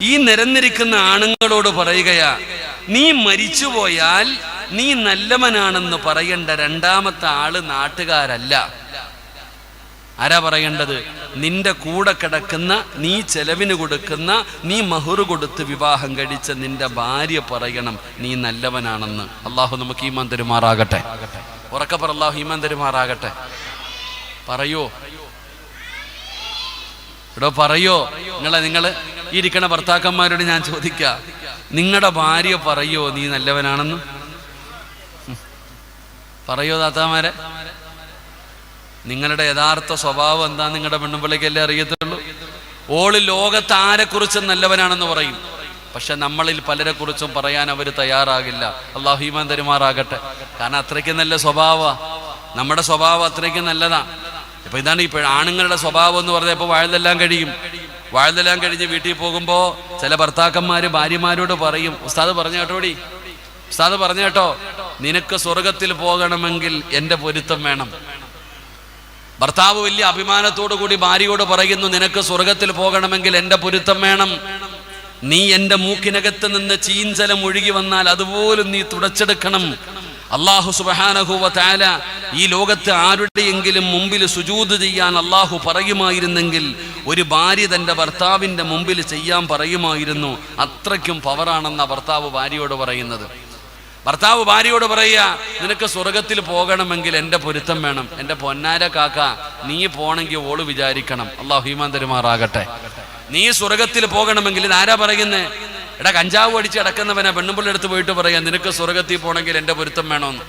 ഈ നിരന്നിരിക്കുന്ന ആണുങ്ങളോട് പറയുകയാ, നീ മരിച്ചുപോയാൽ നീ നല്ലവനാണെന്ന് പറയേണ്ട രണ്ടാമത്തെ ആള് നാട്ടുകാരല്ല. ആരാ പറയേണ്ടത്? നിന്റെ കൂടെ കിടക്കുന്ന, നീ ചെലവിന് കൊടുക്കുന്ന, നീ മഹുറ് കൊടുത്ത് വിവാഹം കഴിച്ച നിന്റെ ഭാര്യ പറയണം നീ നല്ലവനാണെന്ന്. അള്ളാഹു നമുക്ക് ഈമാൻ തരുമാറാകട്ടെ. ഉറക്കെ പറ, അള്ളാഹു ഈമാൻ തരുമാറാകട്ടെ. പറയോ ഇവിടെ പറയോ? നിങ്ങള് ഈ ഇരിക്കണ ഭർത്താക്കന്മാരോട് ഞാൻ ചോദിക്കാം, നിങ്ങളുടെ ഭാര്യ പറയോ നീ നല്ലവനാണെന്ന്? പറയോ താത്താമാരെ? നിങ്ങളുടെ യഥാർത്ഥ സ്വഭാവം എന്താ നിങ്ങളുടെ പെണ്ണുമ്പിള്ളേക്കല്ലേ അറിയത്തുള്ളൂ. ഓള് ലോകത്ത് ആരെക്കുറിച്ചും നല്ലവനാണെന്ന് പറയും, പക്ഷെ നമ്മളിൽ പലരെ കുറിച്ചും പറയാൻ അവർ തയ്യാറാകില്ല. അള്ളാഹു ഈമാൻ തരുമാറാകട്ടെ. കാരണം അത്രയ്ക്ക് നല്ല സ്വഭാവമാണ്, നമ്മുടെ സ്വഭാവം അത്രയ്ക്ക് നല്ലതാ. ഇപ്പൊ ഇതാണ് ഈ ആണുങ്ങളുടെ സ്വഭാവം എന്ന് പറഞ്ഞാൽ ഇപ്പോൾ വാഴതെല്ലാം കഴിഞ്ഞ് വീട്ടിൽ പോകുമ്പോൾ ചില ഭർത്താക്കന്മാര് ഭാര്യമാരോട് പറയും, ഉസ്താദ് പറഞ്ഞു കേട്ടോടി, ഉസ്താദ് പറഞ്ഞു കേട്ടോ, നിനക്ക് സ്വർഗത്തിൽ പോകണമെങ്കിൽ എൻ്റെ പൊരുത്തം വേണം. ഭർത്താവ് വലിയ അഭിമാനത്തോടു കൂടി ഭാര്യയോട് പറയുന്നു, നിനക്ക് സ്വർഗത്തിൽ പോകണമെങ്കിൽ എൻ്റെ പൊരുത്തം വേണം. നീ എൻ്റെ മൂക്കിനകത്ത് നിന്ന് ചീഞ്ചലം ഒഴുകി വന്നാൽ അതുപോലും നീ തുടച്ചെടുക്കണം. അല്ലാഹു സുബ്ഹാനഹു വ തആല ഈ ലോകത്ത് ആരുടെയെങ്കിലും മുമ്പിൽ സുജൂദ് ചെയ്യാൻ അല്ലാഹു പറയുമായിരുന്നെങ്കിൽ ഒരു ഭാര്യ തൻ്റെ ഭർത്താവിൻ്റെ മുമ്പിൽ ചെയ്യാൻ പറയുമായിരുന്നു. അത്രയ്ക്കും പവറാണെന്ന ഭർത്താവ് ഭാര്യയോട് പറയുന്നത്. ഭർത്താവ് ഭാര്യയോട് പറയുക, നിനക്ക് സ്വർഗത്തിൽ പോകണമെങ്കിൽ എൻ്റെ പൊരുത്തം വേണം. എൻ്റെ പൊന്നാര കാക്ക, നീ പോണെങ്കിൽ ഓള് വിചാരിക്കണം. അല്ലാഹു ഈമാൻ തരുമാറാകട്ടെ. നീ സ്വർഗത്തിൽ പോകണമെങ്കിൽ ഇതാരാ പറയുന്നേ? എടാ, കഞ്ചാവ് അടിച്ച് അടക്കുന്നവനെ പെണ്ണുമ്പിള്ള എടുത്ത് പോയിട്ട് പറയാം, നിനക്ക് സ്വർഗത്തിൽ പോകണമെങ്കിൽ എൻ്റെ പൊരുത്തം വേണമെന്ന്.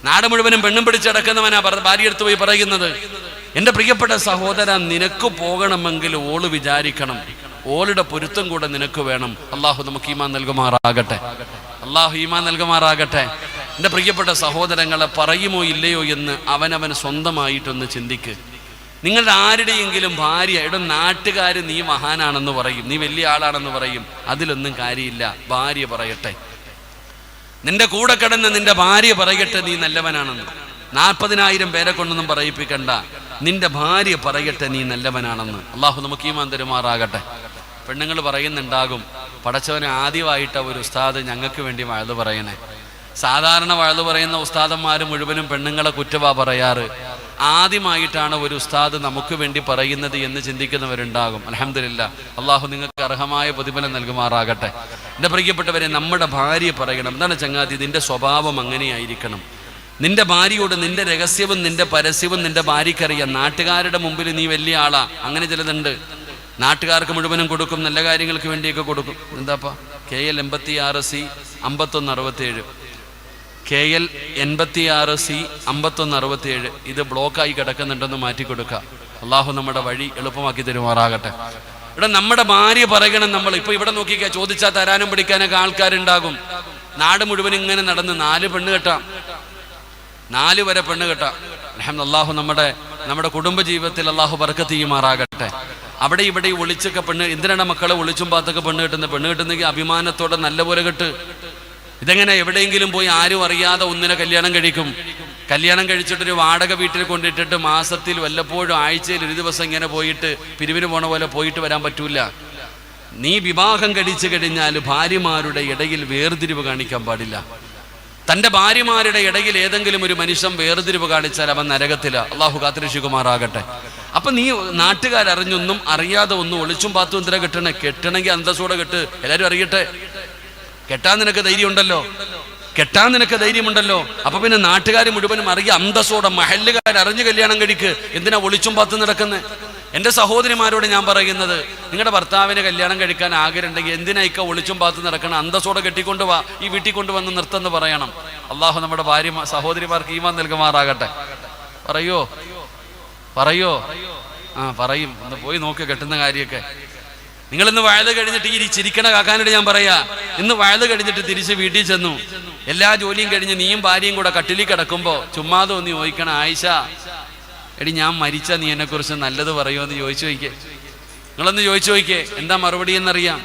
നാട് മുഴുവനും പെണ്ണും പിടിച്ച് അടക്കുന്നവനാ ഭാര്യ എടുത്ത് പോയി പറയുന്നത്. എൻ്റെ പ്രിയപ്പെട്ട സഹോദര, നിനക്ക് പോകണമെങ്കിൽ ഓള് വിചാരിക്കണം, ഓളുടെ പൊരുത്തം കൂടെ നിനക്ക് വേണം. അള്ളാഹു നമുക്ക് ഈമാൻ നൽകുമാറാകട്ടെ. അള്ളാഹു ഈമാൻ നൽകുമാറാകട്ടെ. എൻ്റെ പ്രിയപ്പെട്ട സഹോദരങ്ങളെ, പറയുമോ ഇല്ലയോ എന്ന് അവനവൻ സ്വന്തമായിട്ടൊന്ന് ചിന്തിക്ക്. നിങ്ങളുടെ ആരുടെയെങ്കിലും ഭാര്യ, നാട്ടുകാർ നീ മഹാനാണെന്ന് പറയും, നീ വലിയ ആളാണെന്ന് പറയും, അതിലൊന്നും കാര്യമില്ല. ഭാര്യ പറയട്ടെ, നിന്റെ കൂടെ കിടന്ന് നിന്റെ ഭാര്യ പറയട്ടെ നീ നല്ലവനാണെന്ന്. 40,000 പേരെ കൊണ്ടൊന്നും പറയിപ്പിക്കണ്ട, നിന്റെ ഭാര്യ പറയട്ടെ നീ നല്ലവനാണെന്ന്. അള്ളാഹു നമുക്ക് ഈമാൻ തരുമാറാകട്ടെ. പെണ്ണുങ്ങൾ പറയുന്നുണ്ടാകും, പടച്ചവനെ ആദ്യമായിട്ട ഒരു ഉസ്താദ് ഞങ്ങൾക്ക് വേണ്ടി വഅദ് പറയണേ. സാധാരണ വഅദ് പറയുന്ന ഉസ്താദന്മാർ മുഴുവനും പെണ്ണുങ്ങളെ കുറ്റവാ പറയാറ്. ആദ്യമായിട്ടാണ് ഒരു ഉസ്താദ് നമുക്ക് വേണ്ടി പറയുന്നത് എന്ന് ചിന്തിക്കുന്നവരുണ്ടാകും. അൽഹംദുലില്ലാ, അള്ളാഹു നിങ്ങൾക്ക് അർഹമായ പ്രതിഫലം നൽകുമാറാകട്ടെ. എൻ്റെ പ്രിയപ്പെട്ടവരെ, നമ്മുടെ ഭാര്യ പറയണം. എന്താണ് ചങ്ങാതി, നിന്റെ സ്വഭാവം അങ്ങനെയായിരിക്കണം. നിന്റെ ഭാര്യയോട് നിന്റെ രഹസ്യവും നിന്റെ പരസ്യവും നിന്റെ ഭാര്യക്കറിയാം. നാട്ടുകാരുടെ മുമ്പിൽ നീ വലിയ ആളാ, അങ്ങനെ ചിലതുണ്ട്. നാട്ടുകാർക്ക് മുഴുവനും കൊടുക്കും, നല്ല കാര്യങ്ങൾക്ക് വേണ്ടിയൊക്കെ കൊടുക്കും. എന്താപ്പാ KL 86C 5167, KL 86C 5167, ഇത് ബ്ലോക്കായി കിടക്കുന്നുണ്ടെന്ന് മാറ്റി കൊടുക്കുക. അള്ളാഹു നമ്മുടെ വഴി എളുപ്പമാക്കി തരുമാറാകട്ടെ. ഇവിടെ നമ്മുടെ ഭാര്യ പറയണം. നമ്മൾ ഇപ്പൊ ഇവിടെ നോക്കിക്കാ, ചോദിച്ചാൽ തരാനും പിടിക്കാനൊക്കെ ആൾക്കാരുണ്ടാകും. നാട് മുഴുവൻ ഇങ്ങനെ നടന്ന് 4 പെണ്ണ് കെട്ടാം, 4 വരെ പെണ്ണ് കെട്ടാം. അല്ലാഹു നമ്മുടെ കുടുംബ ജീവിതത്തിൽ അള്ളാഹു ബർക്കത്ത് ചെയ്യുമാറാകട്ടെ. അവിടെ ഇവിടെ ഒളിച്ചൊക്കെ പെണ്ണ്, എന്തിനാണ് മക്കളെ ഒളിച്ചും പാത്തൊക്കെ പെണ്ണ് കെട്ടുന്നെങ്കിൽ അഭിമാനത്തോടെ നല്ലപോലെ കെട്ട്. ഇതെങ്ങനെ എവിടെയെങ്കിലും പോയി ആരും അറിയാതെ ഒന്നിനെ കല്യാണം കഴിക്കും. കല്യാണം കഴിച്ചിട്ടൊരു വാടക വീട്ടിൽ കൊണ്ടിട്ടിട്ട് മാസത്തിൽ വല്ലപ്പോഴും ആഴ്ചയിൽ ഒരു ദിവസം ഇങ്ങനെ പോയിട്ട് പിരിവിന് പോണ പോലെ പോയിട്ട് വരാൻ പറ്റൂല. നീ വിവാഹം കഴിച്ചു കഴിഞ്ഞാൽ ഭാര്യമാരുടെ ഇടയിൽ വേർതിരിവ് കാണിക്കാൻ പാടില്ല. തൻ്റെ ഭാര്യമാരുടെ ഇടയിൽ ഏതെങ്കിലും ഒരു മനുഷ്യൻ വേർതിരിവ് കാണിച്ചാൽ അവൻ നരകത്തില. അള്ളാഹു കാത്തുരക്ഷിക്കുമാറാകട്ടെ. അപ്പൊ നീ നാട്ടുകാരറിഞ്ഞൊന്നും അറിയാതെ ഒന്നും ഒളിച്ചും പാത്തും എന്തിനാ കെട്ടണമെങ്കിൽ അന്തസ്സോടെ കെട്ട്, എല്ലാവരും അറിയട്ടെ. കെട്ടാൻ നിനക്ക് ധൈര്യമുണ്ടല്ലോ. അപ്പൊ പിന്നെ നാട്ടുകാർ മുഴുവനും അറിയാം, അന്തസ്സോടെ മഹല്ലുകാർ അറിഞ്ഞ് കല്യാണം കഴിക്ക്. എന്തിനാ ഒളിച്ചും പാത്തും നടക്കുന്നത്? എൻ്റെ സഹോദരിമാരോട് ഞാൻ പറയുന്നത്, നിങ്ങളുടെ ഭർത്താവിനെ കല്യാണം കഴിക്കാൻ ആഗ്രഹമുണ്ടെങ്കിൽ എന്തിനായിക്ക ഒളിച്ചും പാത്ത് നടക്കണം? അന്തസ്സോടെ കെട്ടിക്കൊണ്ട് വാ, ഈ വീട്ടിൽ കൊണ്ടുവന്ന് നിർത്തുമെന്ന് പറയണം. അള്ളാഹു നമ്മുടെ സഹോദരിമാർക്ക് ഈമാൻ നൽകുമാറാകട്ടെ. പറയോ? പറയും. ഒന്ന് പോയി നോക്ക് കെട്ടുന്ന കാര്യമൊക്കെ. നിങ്ങളിന്ന് വയല് കഴിഞ്ഞിട്ട് ഈ ചിരിക്കണ കാക്കാനോട് ഞാൻ പറയാ, ഇന്ന് വയല് കഴിഞ്ഞിട്ട് തിരിച്ച് വീട്ടിൽ ചെന്നു, എല്ലാ ജോലിയും കഴിഞ്ഞ് നീയും ഭാര്യയും കൂടെ കട്ടിലിൽ കിടക്കുമ്പോ ചുമ്മാതെ ഒന്ന് ചോദിക്കണ, ആയിഷ എടി ഞാൻ മരിച്ച നീ എന്നെ കുറിച്ച് നല്ലത് പറയുമോ എന്ന് ചോദിച്ചു നോക്കിയേ. എന്താ മറുപടി എന്നറിയാം.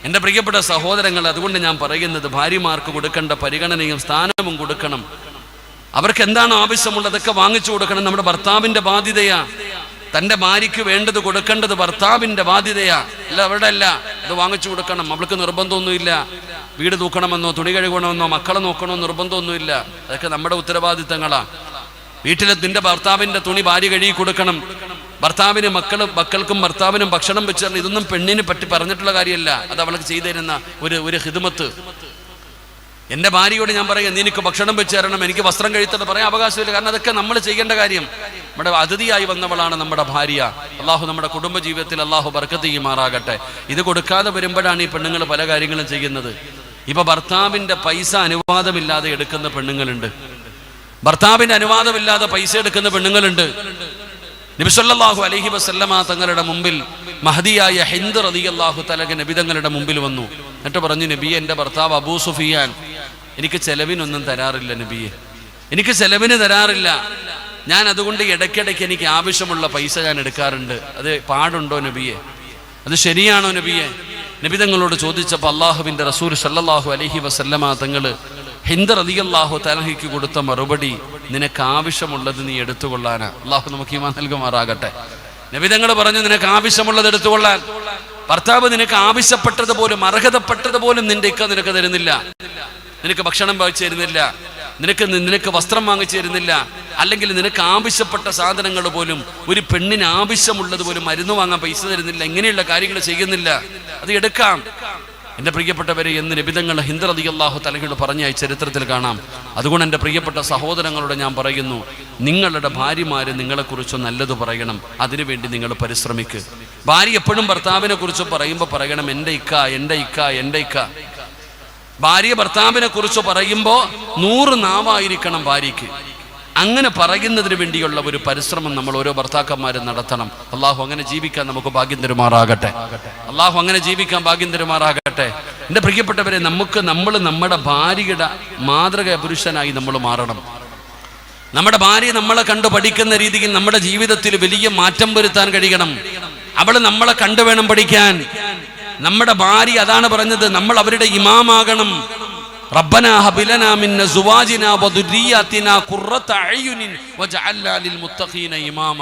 എൻ്റെ പ്രിയപ്പെട്ട സഹോദരങ്ങൾ, അതുകൊണ്ട് ഞാൻ പറയുന്നത്, ഭാര്യമാർക്ക് കൊടുക്കേണ്ട പരിഗണനയും സ്ഥാനവും കൊടുക്കണം. അവർക്ക് എന്താണ് ആവശ്യമുള്ളതൊക്കെ വാങ്ങിച്ചു കൊടുക്കണം. നമ്മുടെ ഭർത്താവിൻ്റെ ബാധ്യതയാ. തൻ്റെ ഭാര്യയ്ക്ക് വേണ്ടത് കൊടുക്കേണ്ടത് ഭർത്താവിൻ്റെ ബാധ്യതയാ. അല്ല അവിടെ അല്ല, അത് വാങ്ങിച്ചു കൊടുക്കണം. അവൾക്ക് നിർബന്ധമൊന്നുമില്ല വീട് തൂക്കണമെന്നോ തുണി കഴുകണമെന്നോ മക്കളെ നോക്കണമെന്നോ നിർബന്ധമൊന്നുമില്ല. അതൊക്കെ നമ്മുടെ ഉത്തരവാദിത്തങ്ങളാ. വീട്ടിലെ നിന്റെ ഭർത്താവിൻ്റെ തുണി ഭാര്യ കഴുകി കൊടുക്കണം. ഭർത്താവിന് മക്കൾക്കും ഭർത്താവിനും ഭക്ഷണം വെച്ച് തരണം. ഇതൊന്നും പെണ്ണിനെ പറ്റി പറഞ്ഞിട്ടുള്ള കാര്യമല്ല. അത് അവൾക്ക് ചെയ്തു തരുന്ന ഒരു ഹിദ്മത്ത്. എൻ്റെ ഭാര്യയോട് ഞാൻ പറയാം, നീ എനിക്ക് ഭക്ഷണം വെച്ച് തരണം, എനിക്ക് വസ്ത്രം കഴിത്തണം പറയാൻ അവകാശമില്ല. കാരണം അതൊക്കെ നമ്മൾ ചെയ്യേണ്ട കാര്യം. നമ്മുടെ അതിഥിയായി വന്നവളാണ് നമ്മുടെ ഭാര്യ. അള്ളാഹു നമ്മുടെ കുടുംബ ജീവിതത്തിൽ അള്ളാഹു ബർക്കത്ത് ചെയ്യുമാറാകട്ടെ. ഇത് കൊടുക്കാതെ വരുമ്പോഴാണ് ഈ പെണ്ണുങ്ങൾ പല കാര്യങ്ങളും ചെയ്യുന്നത്. ഇപ്പൊ ഭർത്താവിൻ്റെ പൈസ അനുവാദമില്ലാതെ എടുക്കുന്ന പെണ്ണുങ്ങളുണ്ട്. ഭർത്താവിൻ്റെ അനുവാദമില്ലാതെ പൈസ എടുക്കുന്ന പെണ്ണുങ്ങളുണ്ട്. നബി സല്ലല്ലാഹു അലൈഹി വസല്ലമ തങ്ങളുടെ മുമ്പിൽ മഹദിയായ ഹിന്ദ് റളിയല്ലാഹു തആല നബി തങ്ങളുടെ മുമ്പിൽ വന്നു. എന്നിട്ട് പറഞ്ഞു, നബിയെ, എൻ്റെ ഭർത്താവ് അബൂ സുഫിയാൻ എനിക്ക് ചെലവിനൊന്നും തരാറില്ല നബിയെ, എനിക്ക് ചെലവിന് തരാറില്ല. ഞാൻ അതുകൊണ്ട് ഇടയ്ക്കിടയ്ക്ക് എനിക്ക് ആവശ്യമുള്ള പൈസ ഞാൻ എടുക്കാറുണ്ട്. അത് പാടുണ്ടോ നബിയെ? അത് ശരിയാണോ നബിയെ? നബി തങ്ങളോട് ചോദിച്ചപ്പോൾ അള്ളാഹുവിൻ്റെ റസൂൽ സല്ലല്ലാഹു അലൈഹി വസല്ലമ തങ്ങൾ ഹിന്ദ് റളിയല്ലാഹു തആലയ്ക്ക് കൊടുത്ത മറുപടി, നിനക്ക് ആവശ്യമുള്ളത് നീ എടുത്തുകൊള്ളാനാ. അള്ളാഹു നമുക്ക് ഈമാൻ നൽകുമാറാകട്ടെ. നബി തങ്ങൾ പറഞ്ഞു, നിനക്ക് ആവശ്യമുള്ളത് എടുത്തുകൊള്ളാൻ. ഭർത്താവ് നിനക്ക് ആവശ്യപ്പെട്ടതുപോലും അർഹതപ്പെട്ടതുപോലും നിന്റെ ഇക്ക നിനക്ക് തരുന്നില്ല. നിനക്ക് ഭക്ഷണം വാങ്ങിച്ചു തരുന്നില്ല, നിനക്ക് വസ്ത്രം വാങ്ങിച്ചു തരുന്നില്ല, അല്ലെങ്കിൽ നിനക്ക് ആവശ്യപ്പെട്ട സാധനങ്ങൾ പോലും, ഒരു പെണ്ണിന് ആവശ്യമുള്ളത് പോലും മരുന്ന് വാങ്ങാൻ പൈസ തരുന്നില്ല. ഇങ്ങനെയുള്ള കാര്യങ്ങൾ ചെയ്യുന്നില്ല. അത് എടുക്കാം. എൻ്റെ പ്രിയപ്പെട്ടവരെ എന്ന് നബി തങ്ങൾ ഹിന്ദ് റളിയല്ലാഹു തആലയോട് പറഞ്ഞ ചരിത്രത്തിൽ കാണാം. അതുകൊണ്ട് എൻ്റെ പ്രിയപ്പെട്ട സഹോദരങ്ങളോട് ഞാൻ പറയുന്നു, നിങ്ങളുടെ ഭാര്യമാര് നിങ്ങളെക്കുറിച്ച് നല്ലത് പറയണം. അതിനുവേണ്ടി നിങ്ങൾ പരിശ്രമിക്കുക. ഭാര്യ എപ്പോഴും ഭർത്താവിനെ കുറിച്ച് പറയുമ്പോൾ പറയണം, എൻ്റെ ഇക്ക, എൻ്റെ ഇക്ക, എൻ്റെ ഇക്ക. ഭാര്യ ഭർത്താവിനെ കുറിച്ച് പറയുമ്പോൾ 100 നാവായിരിക്കണം ഭാര്യയ്ക്ക്. അങ്ങനെ പറയുന്നതിന് വേണ്ടിയുള്ള ഒരു പരിശ്രമം നമ്മൾ ഓരോ ഭർത്താക്കന്മാരും നടത്തണം. അള്ളാഹു അങ്ങനെ ജീവിക്കാൻ നമുക്ക് ഭാഗ്യം തരുമാറാകട്ടെ. അള്ളാഹു അങ്ങനെ ജീവിക്കാൻ ഭാഗ്യം തരുമാറാകട്ടെ. എൻ്റെ പ്രിയപ്പെട്ടവരെ, നമ്മൾ നമ്മുടെ ഭാര്യയുടെ മാതൃക പുരുഷനായി നമ്മൾ മാറണം. നമ്മുടെ ഭാര്യ നമ്മളെ കണ്ടു പഠിക്കുന്ന രീതിയിൽ നമ്മുടെ ജീവിതത്തിൽ വലിയ മാറ്റം വരുത്താൻ കഴിയണം. അവൾ നമ്മളെ കണ്ടു വേണം പഠിക്കാൻ. നമ്മുടെ ഭാര്യ അതാണ് പറഞ്ഞത്, നമ്മൾ അവരുടെ ഇമാമാകണം. റബ്ബനാ ഹബ് ലനാ മിൻ അസ്വാജിനാ വദുരിയാതിനാ ഖുർറത അയ്യുനിൻ വജഅൽനാ ലിൽ മുത്തഖീന ഇമാമ.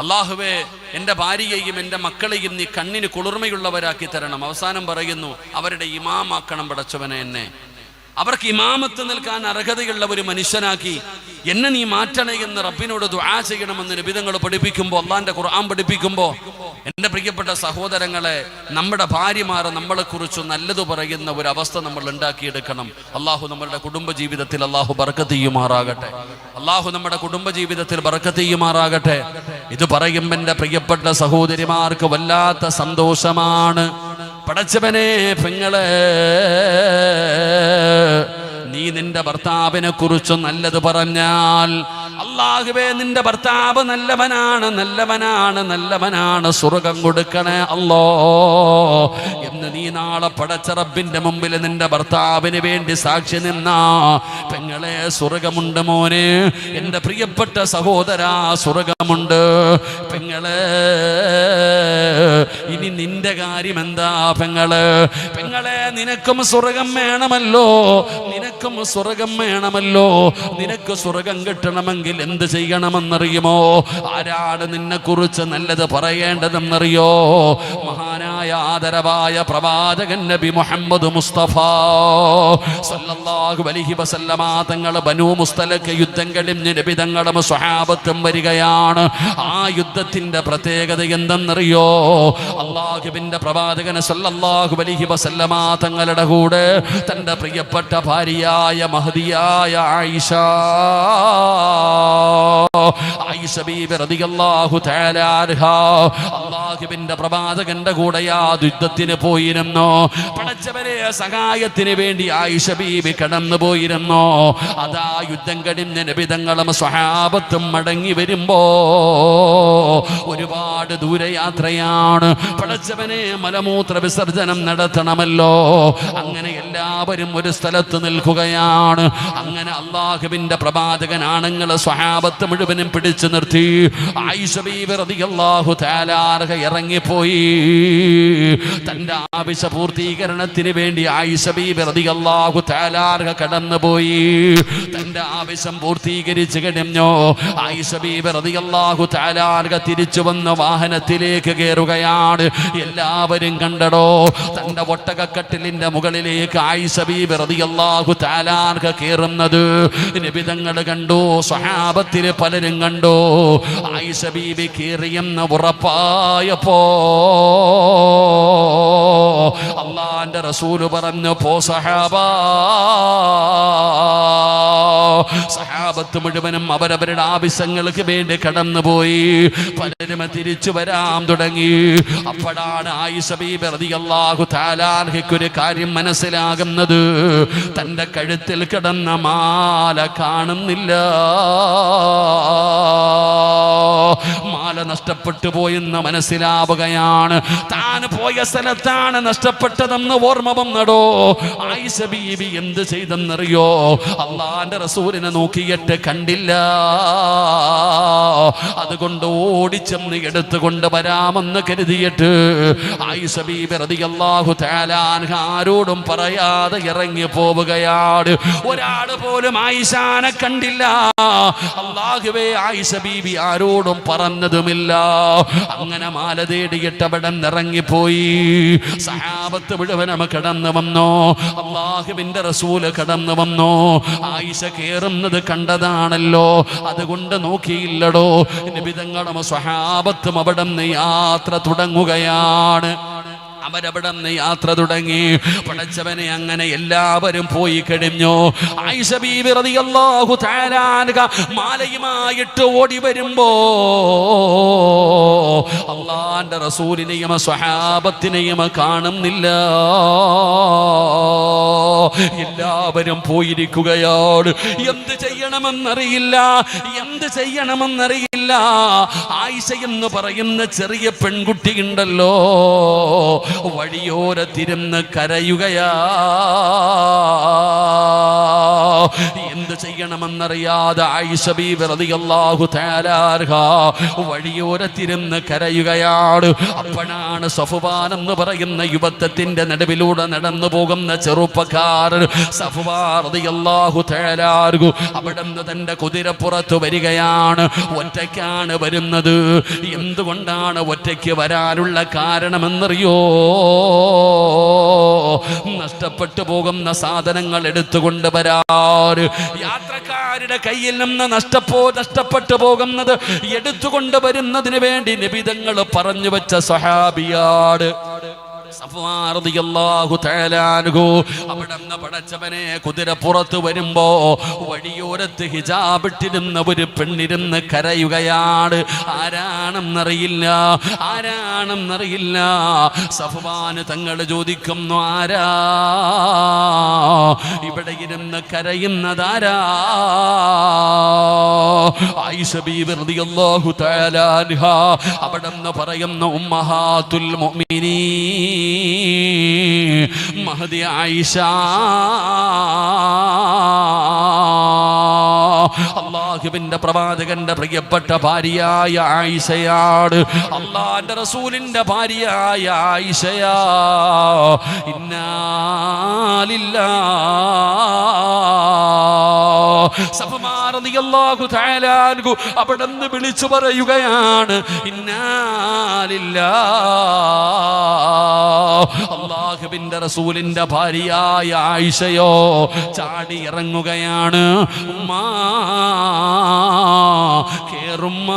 അല്ലാഹുവേ, എൻ്റെ ഭാര്യയെയും എൻ്റെ മക്കളെയും നീ കണ്ണിന് കുളിർമയുള്ളവരാക്കി തരണം. അവസാനം പറയുന്നു, അവരുടെ ഇമാമാക്കണം പടച്ചവനെ എന്നെ. അവർക്ക് ഇമാമത്ത് നിൽക്കാൻ അർഹതയുള്ള ഒരു മനുഷ്യനാക്കി എന്നെ നീ മാറ്റണേ എന്ന് റബ്ബിനോട് ദുആ ചെയ്യണമെന്ന് നബി തങ്ങൾ പഠിപ്പിക്കുമ്പോൾ, അള്ളാന്റെ ഖുർആൻ പഠിപ്പിക്കുമ്പോൾ, എൻ്റെ പ്രിയപ്പെട്ട സഹോദരങ്ങളെ, നമ്മുടെ ഭാര്യമാർ നമ്മളെക്കുറിച്ച് നല്ലത് പറയുന്ന ഒരു അവസ്ഥ നമ്മൾ ഉണ്ടാക്കിയെടുക്കണം. അള്ളാഹു നമ്മുടെ കുടുംബ ജീവിതത്തിൽ അള്ളാഹു ബർക്കത്ത് ചെയ്യുമാറാകട്ടെ. അള്ളാഹു നമ്മുടെ കുടുംബ ജീവിതത്തിൽ ബർക്കത്ത് ചെയ്യുമാറാകട്ടെ. ഇത് പറയുമ്പോൾ എൻ്റെ പ്രിയപ്പെട്ട സഹോദരിമാർക്ക് വല്ലാത്ത സന്തോഷമാണ്. പടച്ചവനെ, പെങ്ങളെ, നീ നിന്റെ ഭർത്താവിനെ കുറിച്ച് നല്ലത് പറഞ്ഞാൽ, അല്ലാഹുവേ, നിന്റെ ഭർത്താവ് നല്ലവനാണ്, നല്ലവനാണ്, നല്ലവനാണ്, സ്വർഗം കൊടുക്കണേ അല്ലോ എന്ന് നീ നാളെ പടച്ച റബ്ബിന്റെ മുമ്പിൽ നിന്റെ ഭർത്താവിന് വേണ്ടി സാക്ഷി നിന്ന പെങ്ങളെ, സ്വർഗമുണ്ട് മോനെ. എൻ്റെ പ്രിയപ്പെട്ട സഹോദരാ, സ്വർഗമുണ്ട് പെങ്ങളെ. ഇനി നിന്റെ കാര്യം എന്താ പെങ്ങളെ? പെങ്ങളെ, നിനക്കും സ്വർഗം വേണമല്ലോ, നിനക്കും സ്വർഗം വേണമല്ലോ. നിനക്ക് സ്വർഗം കിട്ടണമെങ്കിൽ എന്ത് ചെയ്യണമെന്നറിയുമോ? ആരാണ് നിന്നെ കുറിച്ച് നല്ലത് പറയേണ്ടതെന്നറിയോ? മഹാനായ ആദരവായ പ്രവാചകൻ നബി മുഹമ്മദ് മുസ്തഫ സല്ലല്ലാഹു അലൈഹി വസല്ലമ തങ്ങൾ ബനൂ മുസ്തലഖ് യുദ്ധം കഴിഞ്ഞ് നബി തങ്ങളും സ്വഹാബത്തും വരികയാണ്. ആ യുദ്ധത്തിന്റെ പ്രത്യേകത എന്തെന്നറിയോ? അല്ലാഹുവിന്റെ പ്രവാചകൻ സല്ലല്ലാഹു അലൈഹി വസല്ലമ തങ്ങളുടെ കൂടെ തന്റെ പ്രിയപ്പെട്ട ഭാര്യയായ മഹദിയായ ആയിഷ ബീബി റളിയല്ലാഹു തആല അൻഹാ അല്ലാഹുവിന്റെ പ്രവാചകന്റെ കൂടെ ആ യുദ്ധത്തിന് പോയിരുന്നു. പടച്ചവരെ, സഹായത്തിന് വേണ്ടി ആയിഷ ബീബി കടന്നു പോയിരുന്നു. അതാ യുദ്ധം കഴിഞ്ഞ് നബി തങ്ങളും സ്വഹാബത്തും മടങ്ങി വരുമ്പോ ഒരുപാട് ദൂരയാത്രയാണ്. പടച്ചവനെ, മലമൂത്ര വിസർജനം നടത്തണമല്ലോ. അങ്ങനെ എല്ലാവരും ഒരു സ്ഥലത്ത് നിൽക്കുകയാണ്. അങ്ങനെ അല്ലാഹുവിന്റെ പ്രവാചകൻ ആണുങ്ങൾ സ്വഹാബത്ത് മുഴുവനും പിടിച്ചു നിർത്തി. ആയിഷ ബീബി റളിയല്ലാഹു തആല അൻഹ ഇറങ്ങിപ്പോയി. തന്റെ ആവശ്യ പൂർത്തീകരണത്തിന് വേണ്ടി ആയിഷ ബീബി റളിയല്ലാഹു തആല അൻഹ കടന്നുപോയി. തന്റെ ആവശ്യം പൂർത്തീകരിച്ചു കഴിഞ്ഞോ ആയിഷ ബീബി റളിയല്ലാഹു തആല അൻഹ തിരിച്ചു വന്ന വാഹനത്തിലേക്ക് കയറുകയാണ്. എല്ലാവരും കണ്ടടോ, തന്റെ ഒട്ടകക്കട്ടിലിന്റെ മുകളിലേക്ക് ആയിഷ ബീബി റളിയല്ലാഹു തആല അൻഹ കയറുന്നത് നബി തങ്ങൾ കണ്ടു, സ്വഹാബത്തിലെ പലരും കണ്ടു. ആയിഷ ബീബി കയറിയെന്ന് ഉറപ്പായപ്പോ അല്ലാഹുവിന്റെ റസൂൽ പറഞ്ഞു, പോ സഹാബാ. സഹാബത്ത് മുഴുവനും അവരവരുടെ ആവശ്യങ്ങൾക്ക് വേണ്ടി കടന്നുപോയി. പലരും തിരിച്ചു വരാൻ തുടങ്ങി. അപ്പോഴാണ് ആയിഷ ബീബി റളിയല്ലാഹു തആല അൻഹയ്ക്ക് ഒരു കാര്യം മനസ്സിലാകുന്നത്. തന്റെ കഴുത്തിൽ കിടന്ന മാല കാണുന്നില്ല. മാല നഷ്ടപ്പെട്ടു പോയെന്ന് മനസ്സിലാവുകയാണ്. താൻ പോയ സ്ഥലത്താണ് നഷ്ടപ്പെട്ടതെന്ന് ഓർമ്മ വന്നടോ. ആയിഷ ബീബി എന്ത് ചെയ്തെന്നറിയോ? അല്ലാഹുവിന്റെ റസൂലിനെ നോക്കിയിട്ട് കണ്ടില്ല. അതുകൊണ്ട് ഓടിച്ചെന്ന് എടുത്തുകൊണ്ട് വരാമെന്ന് കരുതിയിട്ട് ആയിഷ ബീബി റളിയല്ലാഹു തആല അൻഹ ആരോടും പറയാതെ ഇറങ്ങി പോവുകയാണ്. ഒരാൾ പോലും ആയിഷാനെ കണ്ടില്ല. അല്ലാഹുവേ, ആയിഷ ബീബി ആരോടും പറഞ്ഞതുമില്ല. അങ്ങനെ മാല തേടിയിട്ട് അവിടെ ഇറങ്ങിപ്പോയി. സഹാബത്ത് മുഴുവനും കടന്നു വന്നോ. അല്ലാഹുവിന്റെ റസൂല് കടന്നു വന്നോ. ആയിഷ കേറുന്നത് കണ്ടതാണല്ലോ, അതുകൊണ്ട് നോക്കിയില്ലടോ. നബി തങ്ങളും സ്വഹാബത്തും അവിടെ നിന്ന് യാത്ര തുടങ്ങുകയാണ്. അവരവിടെ നിന്ന് യാത്ര തുടങ്ങി. പടച്ചവനെ, അങ്ങനെ എല്ലാവരും പോയി കഴിഞ്ഞു. ആയിഷ ബീബി റളിയല്ലാഹു തആല അൻഹ മാലയുമായിട്ട് ഓടി വരുമ്പോ അല്ലാഹുവിന്റെ റസൂലിനെയും സ്വഹാബത്തിനെയും കാണുന്നില്ല. എല്ലാവരും പോയിരിക്കുകയാണ്. എന്ത് ചെയ്യണമെന്നറിയില്ല. ആയിഷ എന്ന് പറയുന്ന ചെറിയ പെൺകുട്ടി ഉണ്ടല്ലോ, വഴിയോരത്തിരുന്ന് കരയുകയാ. എന്ത് ചെയ്യണമെന്നറിയാതെ ആയിഷ ബീബി റളിയല്ലാഹു തആല അൻഹ വഴിയോരത്തിരുന്ന് കരയുകയാണ്. അപ്പോഴാണ് സഫ്വാൻ എന്ന് പറയുന്ന യുവത്വത്തിന്റെ നടുവിലൂടെ നടന്നു പോകുന്ന ചെറുപ്പക്കാരൻ സഫ്വാൻ റളിയല്ലാഹു തആല അൻഹു അവിടുന്ന് തന്റെ കുതിരപ്പുറത്ത് വരികയാണ്. ഒറ്റയ്ക്കാണ് വരുന്നത്. എന്തുകൊണ്ടാണ് ഒറ്റയ്ക്ക് വരാനുള്ള കാരണമെന്നറിയോ? നഷ്ടപ്പെട്ടു പോകുന്ന സാധനങ്ങൾ എടുത്തുകൊണ്ട് വരാൻ, യാത്രക്കാരുടെ കയ്യിൽ നിന്ന് നഷ്ടപ്പെട്ടു പോകുന്നത് എടുത്തുകൊണ്ട് വരുന്നതിന് വേണ്ടി നബി തങ്ങൾ പറഞ്ഞു വെച്ച സ്വഹാബിയാണ് സഫ്വാൻ റളിയല്ലാഹു തആല അൻഹു. അവിടുന്ന് പടച്ചവനെ കുതിരപ്പുറത്ത് വരുമ്പോ വഴിയോരത്ത് ഹിജാബിട്ടിരുന്ന ഒരു പെണ്ണിരുന്ന് കരയുകയാണ്. ആരാണെന്നറിയില്ല. സഫ്വാൻ തങ്ങൾ ചോദിക്കുന്നു, ആരാ ഇവിടെ ഇരുന്ന് കരയുന്നതാരാ? ആയിഷ ബീബി റളിയല്ലാഹു തആല അൻഹ അവിടുന്ന് പറയുന്നു, ഉമ്മഹാത്തുൽ മുഅ്മിനീൻ മഹദി ആയിഷ. അല്ലാഹുവിന്റെ പ്രവാചകന്റെ പ്രിയപ്പെട്ട ഭാര്യയായ ആയിഷയാണ്. അല്ലാഹുവിന്റെ റസൂലിന്റെ ഭാര്യയായ ആയിഷയാ. ഇന്നാ ലില്ലാഹ്. സഫ്വാൻ റളിയല്ലാഹു തആല അൻഹു അവിടുന്ന് വിളിച്ചു പറയുകയാണ്, ഇന്നാ ലില്ലാഹ്. അല്ലാഹുവിന്റെ റസൂലിന്റെ ഭാര്യയായ ആയിഷയോ ചാടി ഇറങ്ങുകയാണ്. ഉമ്മാ കേറുമ്മ,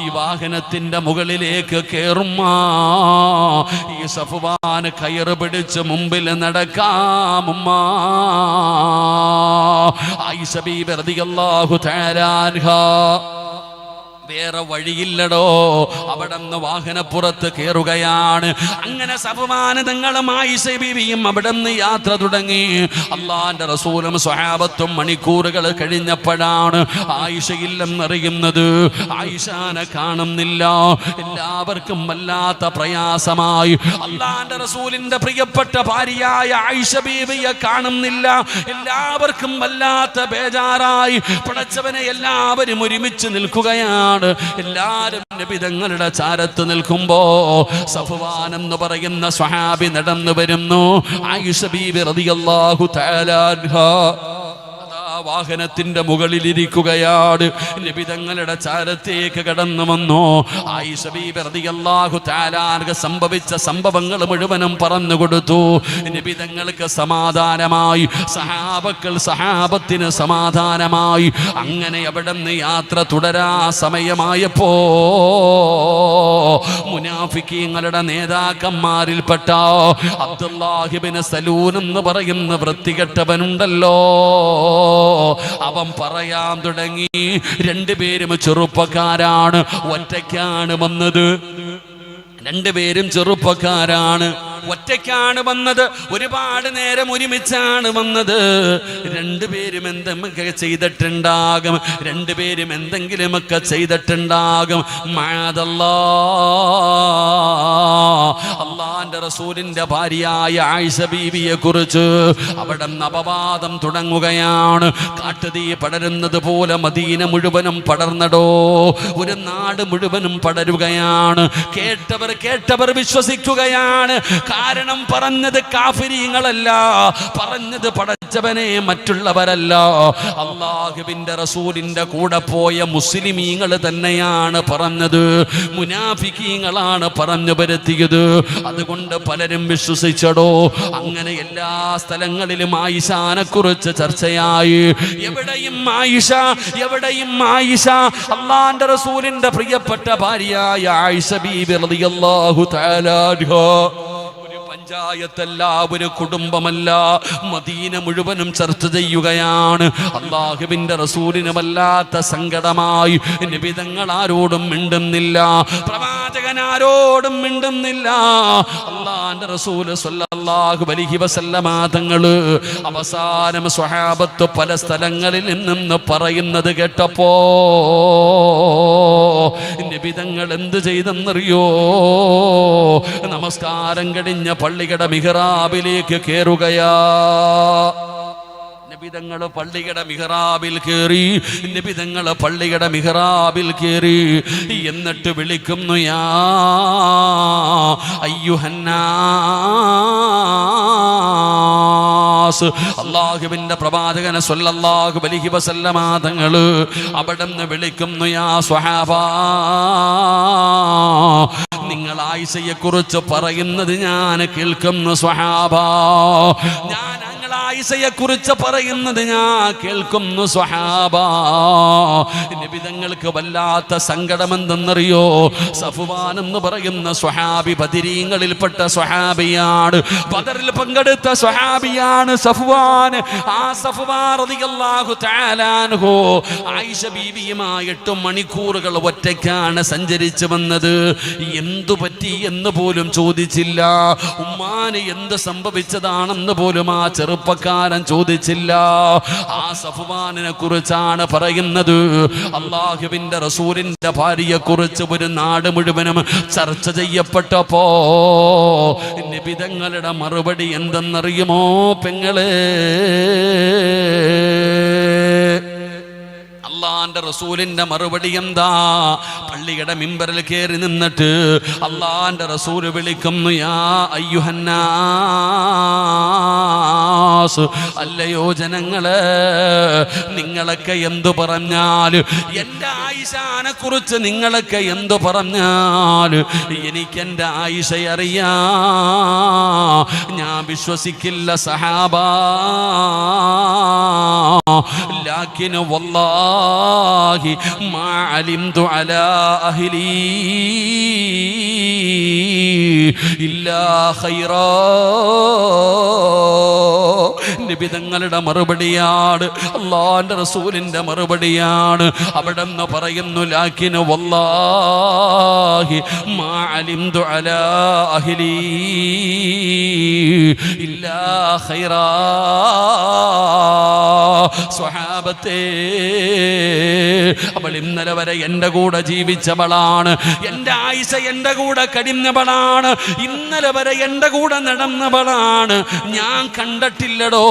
ഈ വാഹനത്തിന്റെ മുകളിലേക്ക് കേറുമ്മ. ഈ സഫ്വാൻ കയറ് പിടിച്ച് മുമ്പിൽ നടക്കാമുമ്മ. ആയിഷ ബീബി റളിയല്ലാഹു തആല അൻഹ വേറെ വഴിയില്ലടോ. അവിടുന്ന് വാഹനപ്പുറത്ത് കയറുകയാണ്. അങ്ങനെ സഫ്വാൻ തങ്ങളും ആയിഷ ബീവിയും അവിടുന്ന് യാത്ര തുടങ്ങി. അല്ലാഹുവിന്റെ റസൂലും സ്വഹാബത്തും മണിക്കൂറുകൾ കഴിഞ്ഞപ്പോഴാണ് ആയിഷയില്ലെന്നറിയുന്നത്. ആയിഷാനെ കാണുന്നില്ല. എല്ലാവർക്കും വല്ലാത്ത പ്രയാസമായി. അല്ലാഹുവിന്റെ റസൂലിന്റെ പ്രിയപ്പെട്ട ഭാര്യയായ ആയിഷ ബീവിയെ കാണുന്നില്ല. എല്ലാവർക്കും വല്ലാത്ത ബേജാറായി. പടച്ചവനെ, എല്ലാവരും ഒരുമിച്ച് നിൽക്കുകയാണ്. എല്ലാവരും നബി തങ്ങളുടെ ചാരത്ത് നിൽക്കുമ്പോ സഫ്വാൻ എന്ന് പറയുന്ന സ്വഹാബി നടന്നു വരുന്നു. ആയിഷ ബീബി റളിയല്ലാഹു തആല അൻഹാ വാഹനത്തിന്റെ മുകളിലിരിക്കുകയാണ്. നബി തങ്ങളുടെ ചാരത്തേക്ക് കടന്നു വന്നു. ആയിഷ ബീബി റളിയല്ലാഹു തആല അൻഹ സംഭവിച്ച സംഭവങ്ങൾ മുഴുവനും പറഞ്ഞു കൊടുത്തു. നബി തങ്ങൾക്ക് സമാധാനമായി, സഹാബത്തിന് സമാധാനമായി. അങ്ങനെ അവിടെ നിന്ന് യാത്ര തുടരാ സമയമായപ്പോ മുനാഫിക്കീങ്ങളുടെ നേതാക്കന്മാരിൽപ്പെട്ട അബ്ദുല്ലാഹി ഇബ്നു സലൂൽ എന്ന് പറയുന്ന വൃത്തികെട്ടവനുണ്ടല്ലോ, അവൻ പറയാൻ തുടങ്ങി. രണ്ടുപേരും ചെറുപ്പക്കാരാണ്, ഒറ്റയ്ക്കാണ് വന്നത്. രണ്ടുപേരും ചെറുപ്പക്കാരാണ്, ഒറ്റയ്ക്കാണ് വന്നത്. ഒരുപാട് നേരം ഒരുമിച്ചാണ് വന്നത്. രണ്ടുപേരും എന്തെങ്കിലുമൊക്കെ ചെയ്തിട്ടുണ്ടാകും, രണ്ടുപേരും എന്തെങ്കിലുമൊക്കെ ചെയ്തിട്ടുണ്ടാകും. അള്ളാന്റെ റസൂലിന്റെ ഭാര്യയായ ആയിഷ ബീവിയെ കുറിച്ച് അവിടെ അപവാദം തുടങ്ങുകയാണ്. കാട്ടുതീ പടരുന്നത് പോലെ മദീന മുഴുവനും പടർന്നടോ, ഒരു നാട് മുഴുവനും പടരുകയാണ്. കേട്ടവർ വിശ്വസിക്കുകയാണ്. കാരണം പറഞ്ഞത് കാഫിരീങ്ങളല്ല, പറഞ്ഞത് പടച്ചവനെ മറ്റുള്ളവരല്ല, അല്ലാഹുവിന്റെ റസൂലിന്റെ കൂടെ പോയ മുസ്ലിമീങ്ങൾ തന്നെയാണ് പറഞ്ഞത്, മുനാഫിക്കീങ്ങളാണ് പറഞ്ഞു വരുത്തിയത്. അതുകൊണ്ട് പലരും വിശ്വസിച്ചടോ. അങ്ങനെ എല്ലാ സ്ഥലങ്ങളിലും ആയിഷാനെ കുറിച്ച് ചർച്ചയായി. എവിടെയും ആയിഷ, എവിടെയും ആയിഷ. അല്ലാഹുവിന്റെ റസൂലിന്റെ പ്രിയപ്പെട്ട ഭാര്യയായ ആയിഷ ബീബി റളിയല്ലാഹു തആല അൻഹാ പഞ്ചായത്തല്ല, ഒരു കുടുംബമല്ല, മദീന മുഴുവനും ചർച്ച ചെയ്യുകയാണ്. അല്ലാഹുവിന്റെ റസൂലിന് വല്ലാത്ത സങ്കടമായി. നബി തങ്ങൾ ആരോടും മിണ്ടുന്നില്ല, പ്രവാചകൻ ആരോടും മിണ്ടുന്നില്ല. അല്ലാഹുവിന്റെ റസൂൽ സ്വല്ലല്ലാഹു അലൈഹി വസല്ലമ തങ്ങള് അവസാനം സ്വഹാബത്ത് പല സ്ഥലങ്ങളിൽ നിന്ന് പറയുന്നത് കേട്ടപ്പോ നബി തങ്ങൾ എന്ത് ചെയ്തെന്നറിയോ? നമസ്കാരം കഴിഞ്ഞ പള്ളിയുടെ മിഹ്റാബിലേക്ക് കേറുകയാ. നബിതങ്ങൾ പള്ളിയുടെ മിഹ്റാബിൽ കേറി, നബിതങ്ങൾ പള്ളിയുടെ മിഹ്റാബിൽ കേറി. എന്നിട്ട് വിളിക്കുന്നു, യാ അയ്യുഹന്നാസ്. അല്ലാഹുവിന്റെ പ്രവാചകൻ സ്വല്ലല്ലാഹു അലൈഹി വസല്ലമ തങ്ങള് അവിടുന്ന് വിളിക്കുന്നു, യാ സ്വഹാബാ, നിങ്ങൾ ആയിഷയെ കുറിച്ച് പറയുന്നത് ഞാൻ കേൾക്കുന്നു സ്വഹാബാ. ഞാൻ ആയിഷയെ കുറിച്ച് പറയുന്നത് ഞാൻ കേൾക്കുന്നു സ്വഹാബാ. നബി തങ്ങൾക്ക് വല്ലാത്ത സങ്കടം എന്തെന്നറിയോ? സഫ്വാൻ എന്ന് പറയുന്ന സ്വഹാബി ബദരീങ്ങളിൽപ്പെട്ട സ്വഹാബിയാണ്, ബദറിൽ പങ്കെടുത്ത സ്വഹാബിയാണ് സഫ്വാൻ. ആ സഫ്വാൻ റളിയല്ലാഹു തആല അൻഹു ആയിഷ ബീവിയുമായി 8 മണിക്കൂറുകൾ ഒറ്റയ്ക്കാണ് സഞ്ചരിച്ചു വന്നത്. എന്തു പറ്റി എന്ന് പോലും ചോദിച്ചില്ല. ഉമ്മാന് എന്ത് സംഭവിച്ചതാണെന്ന് പോലും ആ ചെറുപ്പക്കാരൻ ചോദിച്ചില്ല. ആ സഫ്വാനിനെ കുറിച്ചാണ് പറയുന്നത്. അല്ലാഹുവിന്റെ റസൂലിന്റെ ഭാര്യയെ കുറിച്ച് ഒരു നാട് മുഴുവനും ചർച്ച ചെയ്യപ്പെട്ടപ്പോ നബി തങ്ങളുടെ മറുപടി എന്തെന്നറിയുമോ പെങ്ങളെ? അള്ളാന്റെ റസൂലിന്റെ മറുപടി എന്താ? പള്ളിയുടെ മിമ്പറിൽ കയറി നിന്നിട്ട് അള്ളാന്റെ റസൂല് വിളിക്കുന്നു, യാ അയ്യുഹന്നാസ്, അല്ലയോ ജനങ്ങളെ, നിങ്ങളൊക്കെ എന്തു പറഞ്ഞാല്, എൻ്റെ ആയിഷാനെ കുറിച്ച് നിങ്ങളൊക്കെ എന്തു പറഞ്ഞാല് എനിക്കെൻ്റെ ആയിഷയെ അറിയാ, ഞാൻ വിശ്വസിക്കില്ല സഹാബാ. ലാകിൻ വല്ലാഹി മാ അലിംതു അലാ അഹ്ലി ഇല്ലാ ഖൈറാ. നബി തങ്ങളുടെ മറുപടിയാണ്, അല്ലാഹുവിന്റെ റസൂലിന്റെ മറുപടിയാണ്. അവിടെ നിന്ന് പറയുന്നു, ലാകിൻ വല്ലാഹി മാ അലിംതു അലാ അഹ്ലി ഇല്ലാ ഖൈറാ. സ്വഹാബത്തെ, അവൾ ഇന്നലെ വരെ എൻ്റെ കൂടെ ജീവിച്ചവളാണ്, എൻ്റെ ആയിഷ എൻ്റെ കൂടെ കഴിഞ്ഞവളാണ്, ഇന്നലെ വരെ എൻ്റെ കൂടെ നടന്നവളാണ്. ഞാൻ കണ്ടിട്ടില്ലടോ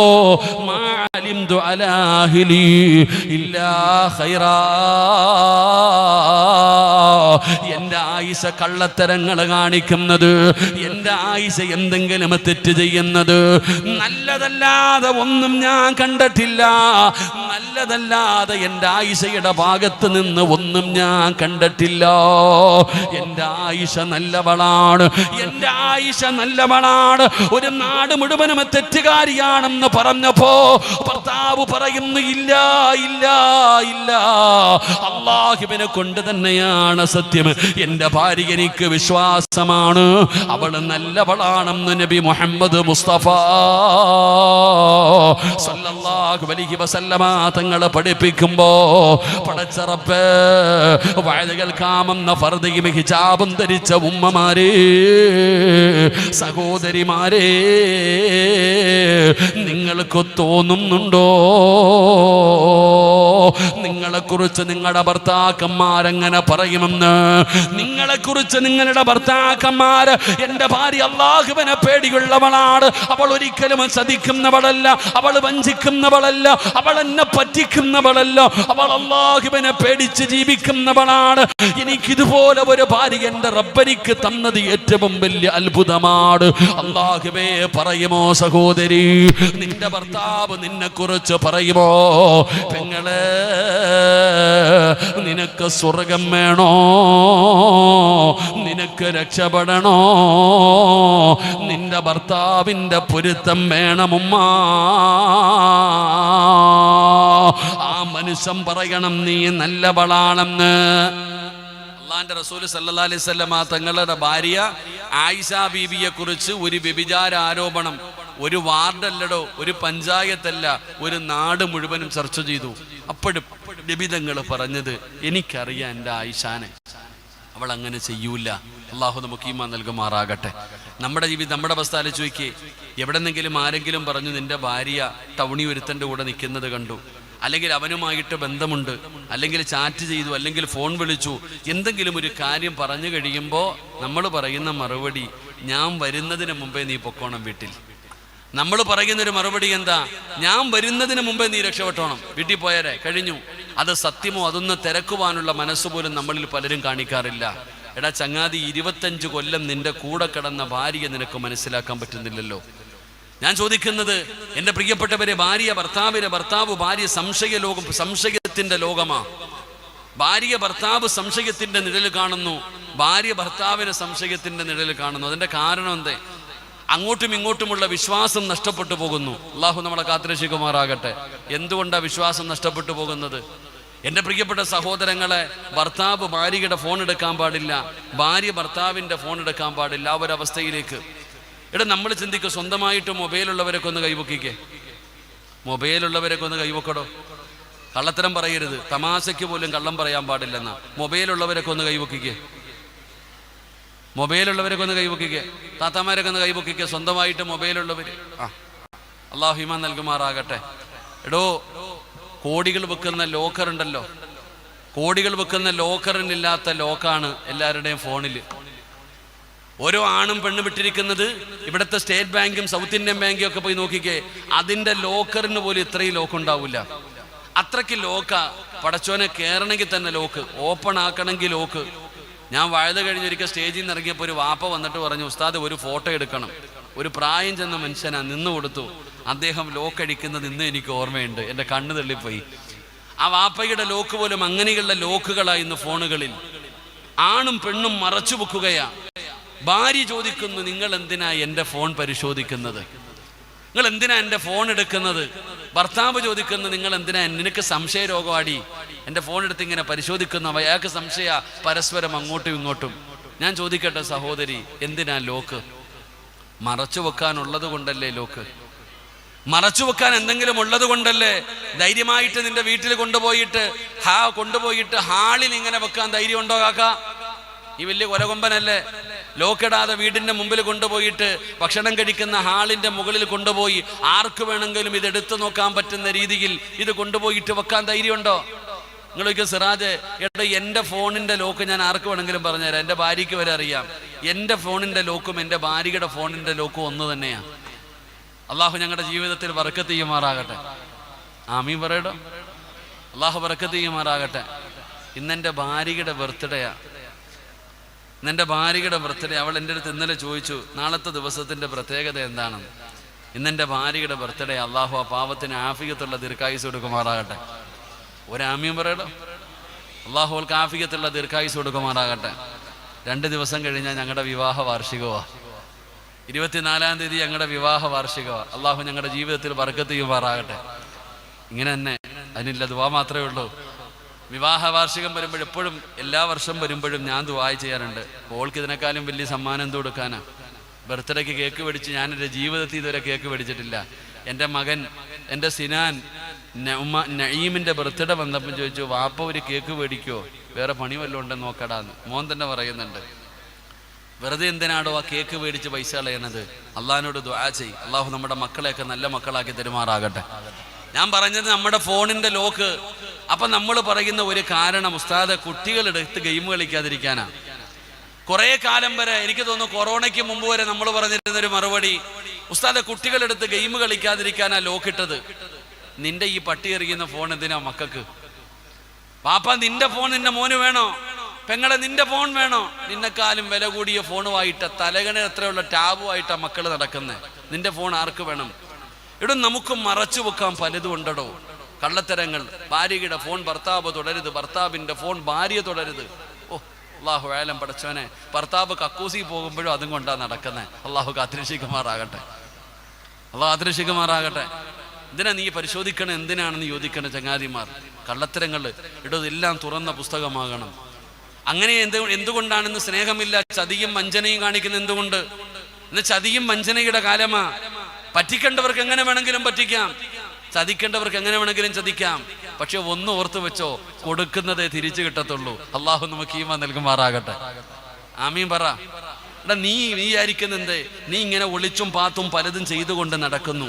അലിംതു അലാ അഹ്ലി ഇല്ലാ ഖൈറാ. എന്റെ ആയിഷ കള്ളത്തരങ്ങൾ കാണിക്കുന്നത്, എന്റെ ആയിഷ എന്തെങ്കിലും തെറ്റ് ചെയ്യുന്നത് നല്ലതല്ലാതെ ഒന്നും ഞാൻ കണ്ടിട്ടില്ല. നല്ലതല്ലാതെ എന്റെ ആയിഷയുടെ ഭാഗത്ത് നിന്ന് ഒന്നും ഞാൻ കണ്ടിട്ടില്ല. എന്റെ ആയിഷ നല്ലവളാണ്, എന്റെ ആയിഷ നല്ലവളാണ്. ഒരു നാട് മുഴുവനും തെറ്റുകാരിയാണെന്ന് പറഞ്ഞപ്പോ ഭർത്താവ് പറയുന്നു, ഇല്ല ഇല്ല ഇല്ല, അല്ലാഹുവിനെ കൊണ്ട് തന്നെയാണ് സത്യം, എന്റെ ഭാര്യ എനിക്ക് വിശ്വാസമാണ്, അവള് നല്ലവളാണെന്ന് നബി മുഹമ്മദ് മുസ്തഫ സല്ലല്ലാഹു അലൈഹി വസല്ലമ തങ്ങൾ പഠിപ്പിക്കുമ്പോ പടച്ച റബ്ബേ, വഅദ കേൾക്കാമെന്ന ഫർദിയും ഹിജാബും ധരിച്ച ഉമ്മമാരെ, സഹോദരിമാരെ, നിങ്ങൾക്ക് തോന്നുന്നുണ്ടോ നിങ്ങളെക്കുറിച്ച് നിങ്ങളുടെ ഭർത്താക്കന്മാരെങ്ങനെ പറയുമെന്ന്? നിങ്ങളെക്കുറിച്ച് നിങ്ങളുടെ ഭർത്താക്കന്മാർ, എന്റെ ഭാര്യ അല്ലാഹുവിനെ പേടിയുള്ളവളാണ്, അവൾ ഒരിക്കലും ചതിക്കുന്നവളല്ല, അവൾ വഞ്ചിക്കുന്നവളല്ല, അവൾ എന്നെ പറ്റിക്കുന്നവളല്ല, അവൾ അല്ലാഹുവിനെ പേടിച്ച് ജീവിക്കുന്നവളാണ്. എനിക്കിതുപോലെ ഒരു ഭാര്യ എന്റെ റബ്ബനിക്ക് തന്നത് ഏറ്റവും വലിയ അത്ഭുതമാണ്. അല്ലാഹുവേ പറയുമോ സഹോദരി, നിന്റെ ഭർത്താവ് നിന്നെ കുറിച്ച് പറയുമോ, പെങ്ങളെ നിനക്ക് സ്വർഗം വേണോ, നിനക്ക് രക്ഷപ്പെടണോ, നിന്റെ ഭർത്താവിന്റെ പൊരുത്തം വേണമുമ്മ. ആ മനുഷ്യൻ പറയണം നീ നല്ലവളാണെന്ന്. അല്ലാഹുവിന്റെ റസൂൽ സല്ലല്ലാഹു അലൈഹി വസല്ലമ തങ്ങളുടെ ഭാര്യ ആയിഷ ബീവിയെ കുറിച്ച് ഒരു വ്യഭിചാര ആരോപണം ഒരു വാർഡല്ലടോ, ഒരു പഞ്ചായത്തല്ല, ഒരു നാട് മുഴുവനും ചർച്ച ചെയ്തു. അപ്പോഴും നബിതങ്ങൾ പറഞ്ഞത്, എനിക്കറിയാം എൻ്റെ ആയിഷാനെ, അവൾ അങ്ങനെ ചെയ്യൂല. അള്ളാഹു നമുക്ക് ഈമാൻ നൽകുമാറാകട്ടെ. നമ്മുടെ ജീവിതം, നമ്മുടെ അവസ്ഥ ആലോചിച്ച് നോക്കിയേ. എവിടെന്നെങ്കിലും ആരെങ്കിലും പറഞ്ഞു നിന്റെ ഭാര്യ ടൗണി ഒരുത്തൻ്റെ കൂടെ നിൽക്കുന്നത് കണ്ടു, അല്ലെങ്കിൽ അവനുമായിട്ട് ബന്ധമുണ്ട്, അല്ലെങ്കിൽ ചാറ്റ് ചെയ്തു, അല്ലെങ്കിൽ ഫോൺ വിളിച്ചു, എന്തെങ്കിലും ഒരു കാര്യം പറഞ്ഞു കഴിയുമ്പോൾ നമ്മൾ പറയുന്ന മറുപടി, ഞാൻ വരുന്നതിന് മുമ്പേ നീ പൊക്കോണം വീട്ടിൽ. നമ്മൾ പറയുന്നൊരു മറുപടി എന്താ? ഞാൻ വരുന്നതിന് മുമ്പേ നീ രക്ഷപ്പെട്ടോണം, വീട്ടിൽ പോയാലേ കഴിഞ്ഞു. അത് സത്യമോ? അതൊന്ന് തിരക്കുവാനുള്ള മനസ്സുപോലും നമ്മളിൽ പലരും കാണിക്കാറില്ല. എടാ ചങ്ങാതി, 25 കൊല്ലം നിന്റെ കൂടെ കിടന്ന ഭാര്യയെ നിനക്ക് മനസ്സിലാക്കാൻ പറ്റുന്നില്ലല്ലോ. ഞാൻ ചോദിക്കുന്നത്, എൻ്റെ പ്രിയപ്പെട്ടവരെ, ഭർത്താവ് ഭാര്യ സംശയത്തിന്റെ ലോകമാ. ഭാര്യ ഭർത്താവ് സംശയത്തിന്റെ നിഴൽ കാണുന്നു, ഭാര്യ ഭർത്താവിനെ സംശയത്തിന്റെ നിഴൽ കാണുന്നു. അതിന്റെ കാരണം എന്തേ? അങ്ങോട്ടും ഇങ്ങോട്ടുമുള്ള വിശ്വാസം നഷ്ടപ്പെട്ടു പോകുന്നു. അള്ളാഹു നമ്മളെ കാത്തുരക്ഷിക്കുമാറാകട്ടെ. എന്തുകൊണ്ടാണ് വിശ്വാസം നഷ്ടപ്പെട്ടു പോകുന്നത്? എൻ്റെ പ്രിയപ്പെട്ട സഹോദരങ്ങളെ, ഭർത്താവ് ഭാര്യയുടെ ഫോൺ എടുക്കാൻ പാടില്ല, ഭാര്യ ഭർത്താവിൻ്റെ ഫോൺ എടുക്കാൻ പാടില്ല. ആ ഒരവസ്ഥയിലേക്ക് നമ്മൾ ചിന്തിക്കുക, സ്വന്തമായിട്ട് മൊബൈലുള്ളവരൊക്കെ ഒന്ന് കൈവക്കിക്കേ, മൊബൈലുള്ളവരൊക്കെ ഒന്ന് കൈവക്കടോ. കള്ളത്തരം പറയരുത്, തമാശയ്ക്ക് പോലും കള്ളം പറയാൻ പാടില്ലെന്നാ. മൊബൈലുള്ളവരൊക്കെ ഒന്ന് കൈവക്കിക്കേ, മൊബൈലുള്ളവരൊക്കെ ഒന്ന് കൈവക്കിക്കേ, താത്താമാരൊക്കെ ഒന്ന് കൈവക്കിക്കേ, സ്വന്തമായിട്ട് മൊബൈലുള്ളവർ. അള്ളാഹു ഈമാൻ നൽകുമാറാകട്ടെ. എടോ, കോടികൾ വെക്കുന്ന ലോക്കർ ഉണ്ടല്ലോ, കോടികൾ വെക്കുന്ന ലോക്കറിനില്ലാത്ത ലോക്കാണ് എല്ലാവരുടെയും ഫോണിൽ. ഓരോ ആണും പെണ്ണും വിട്ടിരിക്കുന്നത്, ഇവിടുത്തെ സ്റ്റേറ്റ് ബാങ്കും സൗത്ത് ഇന്ത്യൻ ബാങ്കും ഒക്കെ പോയി നോക്കിക്കേ, അതിൻ്റെ ലോക്കറിന് പോലും ഇത്രയും ലോക്ക് ഉണ്ടാവില്ല. അത്രയ്ക്ക് ലോക്ക. പടച്ചോനെ, കയറണമെങ്കിൽ തന്നെ ലോക്ക്, ഓപ്പൺ ആക്കണമെങ്കിൽ ലോക്ക്. ഞാൻ വഴുത കഴിഞ്ഞൊരിക്കൽ സ്റ്റേജിൽ നിന്ന് ഇറങ്ങിയപ്പോൾ ഒരു വാപ്പ വന്നിട്ട് പറഞ്ഞു, ഉസ്താദ് ഒരു ഫോട്ടോ എടുക്കണം. ഒരു പ്രായം ചെന്ന മനുഷ്യനാ, നിന്ന് കൊടുത്തു. അദ്ദേഹം ലോക്ക് അടിക്കുന്നത് ഇന്ന് എനിക്ക് ഓർമ്മയുണ്ട്, എൻ്റെ കണ്ണ് തള്ളിപ്പോയി. ആ വാപ്പയുടെ ലോക്ക് പോലും അങ്ങനെയുള്ള ലോക്കുകളായി ഇന്ന് ഫോണുകളിൽ. ആണും പെണ്ണും മറച്ചു വെക്കുകയാ. ഭാര്യ ചോദിക്കുന്നു, നിങ്ങൾ എന്തിനാ എൻ്റെ ഫോൺ പരിശോധിക്കുന്നത്? നിങ്ങൾ എന്തിനാ എൻ്റെ ഫോൺ എടുക്കുന്നത്? ഭർത്താവ് ചോദിക്കുന്നു, നിങ്ങൾ എന്തിനാ, നിനക്ക് സംശയ രോഗമാടി, എൻ്റെ ഫോൺ എടുത്ത് ഇങ്ങനെ പരിശോധിക്കുന്നു. അയാൾക്ക് സംശയ, പരസ്പരം അങ്ങോട്ടും ഇങ്ങോട്ടും. ഞാൻ ചോദിക്കട്ടെ സഹോദരി, എന്തിനാ ലോക്ക്? മറച്ചു വെക്കാനുള്ളത് കൊണ്ടല്ലേ ലോക്ക്? മറച്ചു വെക്കാൻ എന്തെങ്കിലും ഉള്ളത് കൊണ്ടല്ലേ? ധൈര്യമായിട്ട് നിന്റെ വീട്ടിൽ കൊണ്ടുപോയിട്ട് ഹാളിൽ ഇങ്ങനെ വെക്കാൻ ധൈര്യം ഉണ്ടോ കാക്ക? ഈ വലിയ കൊലകൊമ്പനല്ലേ? ലോക്കിടാതെ വീടിന്റെ മുമ്പിൽ കൊണ്ടുപോയിട്ട് ഭക്ഷണം കഴിക്കുന്ന ഹാളിന്റെ മുകളിൽ കൊണ്ടുപോയി ആർക്ക് വേണമെങ്കിലും ഇത് എടുത്തു നോക്കാൻ പറ്റുന്ന രീതിയിൽ ഇത് കൊണ്ടുപോയിട്ട് വെക്കാൻ ധൈര്യമുണ്ടോ? നിങ്ങൾക്ക് സിറാജ്, എടാ എൻ്റെ ഫോണിന്റെ ലോക്ക് ഞാൻ ആർക്ക് വേണമെങ്കിലും പറഞ്ഞുതരാം, എൻ്റെ ഭാര്യയ്ക്ക് വരെ അറിയാം. എൻ്റെ ഫോണിന്റെ ലോക്കും എൻ്റെ ഭാര്യയുടെ ഫോണിന്റെ ലോക്കും ഒന്ന് തന്നെയാണ്. അള്ളാഹു ഞങ്ങളുടെ ജീവിതത്തിൽ ബർക്കത്ത് ചെയ്യുമാറാകട്ടെ. ആമീൻ പറയടോ. അള്ളാഹു ബറക്കത്ത് ചെയ്യുമാറാകട്ടെ. ഇന്നെൻ്റെ ഭാര്യയുടെ ബർത്ത്ഡേയാ. ഇന്നെൻ്റെ ഭാര്യയുടെ ബർത്ത്ഡേ. അവൾ എൻ്റെ അടുത്ത് ഇന്നലെ ചോദിച്ചു നാളത്തെ ദിവസത്തിൻ്റെ പ്രത്യേകത എന്താണെന്ന്. ഇന്നെൻ്റെ ഭാര്യയുടെ ബർത്ത്ഡേ. അള്ളാഹു ആ പാവത്തിന് ആഫിയത്തുള്ള ദീർഘായുസ് കൊടുക്കുമാറാകട്ടെ. ഒരാമീൻ പറയടോ. അള്ളാഹു അവൾക്ക് ആഫിയത്തുള്ള ദീർഘായുസ് കൊടുക്കുമാറാകട്ടെ. 2 ദിവസം കഴിഞ്ഞാൽ ഞങ്ങളുടെ വിവാഹ വാർഷികമാണ്. 24-ാം തീയതി ഞങ്ങളുടെ വിവാഹ വാർഷികമാണ്. അള്ളാഹു ഞങ്ങളുടെ ജീവിതത്തിൽ ബർക്കത്ത് ചെയ്യുമാറാകട്ടെ. ഇങ്ങനെ തന്നെ, അതിനില്ല ദുആ മാത്രമേ ഉള്ളൂ. വിവാഹ വാർഷികം വരുമ്പോഴും എപ്പോഴും എല്ലാ വർഷം വരുമ്പോഴും ഞാൻ ദുആ ചെയ്യാറുണ്ട്. ഓൾക്ക് ഇതിനേക്കാളും വലിയ സമ്മാനം എന്ത് കൊടുക്കാനാ? ബർത്ത്ഡേക്ക് കേക്ക് മേടിച്ച് ഞാൻ എൻ്റെ ജീവിതത്തിൽ ഇതുവരെ കേക്ക് മേടിച്ചിട്ടില്ല. എൻ്റെ മകൻ എൻ്റെ സിനാൻ നഈമിൻ്റെ ബർത്ത്ഡേ വന്നപ്പം ചോദിച്ചു, വാപ്പ ഒരു കേക്ക് മേടിക്കുമോ, വേറെ പണി വല്ലതും ഉണ്ടെന്ന് നോക്കടാന്ന്. മോൻ തന്നെ പറയുന്നുണ്ട്, വെറുതെ എന്തിനാടോ ആ കേക്ക് മേടിച്ച് പൈസ കളയണത്? അള്ളാഹിനോട് ദുആ ചെയ്യ്. അള്ളാഹു നമ്മുടെ മക്കളെയൊക്കെ നല്ല മക്കളാക്കി തരുമാറാകട്ടെ. ഞാൻ പറഞ്ഞത് നമ്മുടെ ഫോണിൻ്റെ ലോക്ക്. അപ്പം നമ്മൾ പറയുന്ന ഒരു കാരണം ഉസ്താദ് കുട്ടികളെടുത്ത് ഗെയിം കളിക്കാതിരിക്കാനാ. കുറേ കാലം വരെ എനിക്ക് തോന്നുന്നു കൊറോണയ്ക്ക് മുമ്പ് വരെ നമ്മൾ പറഞ്ഞിരുന്നൊരു മറുപടി, ഉസ്താദ് കുട്ടികളെടുത്ത് ഗെയിം കളിക്കാതിരിക്കാനാ ലോക്കിട്ടത്. നിന്റെ ഈ പട്ടി എറിയുന്ന ഫോൺ എന്തിനാ മക്കൾക്ക്? പാപ്പ നിന്റെ ഫോൺ നിന്റെ മോന് വേണോ? പെങ്ങളെ നിന്റെ ഫോൺ വേണോ? നിന്നെക്കാലും വില കൂടിയ ഫോണുമായിട്ട് തലകണ എത്രയുള്ള ടാബുമായിട്ടാ മക്കൾ നടക്കുന്നത്. നിന്റെ ഫോൺ ആർക്ക് വേണം? ഇവിടെ നമുക്ക് മറച്ചു വെക്കാൻ പലതും ഉണ്ടടോ. കള്ളത്തരങ്ങൾ. ഭാര്യയുടെ ഫോൺ ഭർത്താവ് തുടരുത്, ഭർത്താവിൻ്റെ ഫോൺ ഭാര്യ തുടരുത്. ഓ അള്ളാഹു ആലം പടച്ചവനെ, ഭർത്താവ് കക്കൂസി പോകുമ്പോഴും അതും കൊണ്ടാണ് നടക്കുന്നത്. അള്ളാഹു കാത്തിരക്ഷിക്കുമാറാകട്ടെ. അള്ളാഹു കാത്തിരക്ഷിക്കുമാറാകട്ടെ. എന്തിനാ നീ പരിശോധിക്കണം, എന്തിനാണെന്ന് ചോദിക്കണം ചങ്ങാതിമാർ. കള്ളത്തരങ്ങൾ ഇതെല്ലാം തുറന്ന പുസ്തകമാകണം. അങ്ങനെ എന്തുകൊണ്ടാണെന്ന് സ്നേഹമില്ല, ചതിയും വഞ്ചനയും കാണിക്കുന്ന എന്തുകൊണ്ട്? ഇന്ന് ചതിയും വഞ്ചനയുടെ കാലമാ. പറ്റിക്കേണ്ടവർക്ക് എങ്ങനെ വേണമെങ്കിലും പറ്റിക്കാം, ചതിക്കേണ്ടവർക്ക് എങ്ങനെ വേണമെങ്കിലും ചതിക്കാം. പക്ഷെ ഒന്ന് ഓർത്തു വെച്ചോ, കൊടുക്കുന്നതേ തിരിച്ചു കിട്ടത്തുള്ളൂ. അള്ളാഹു നമുക്ക് ഈമാൻ നൽകുമാറാകട്ടെ. ആമീൻ പറ. എടാ നീ വിചാരിക്കുന്നെന്തേ? നീ ഇങ്ങനെ ഒളിച്ചും പാത്തും പലതും ചെയ്തുകൊണ്ട് നടക്കുന്നു.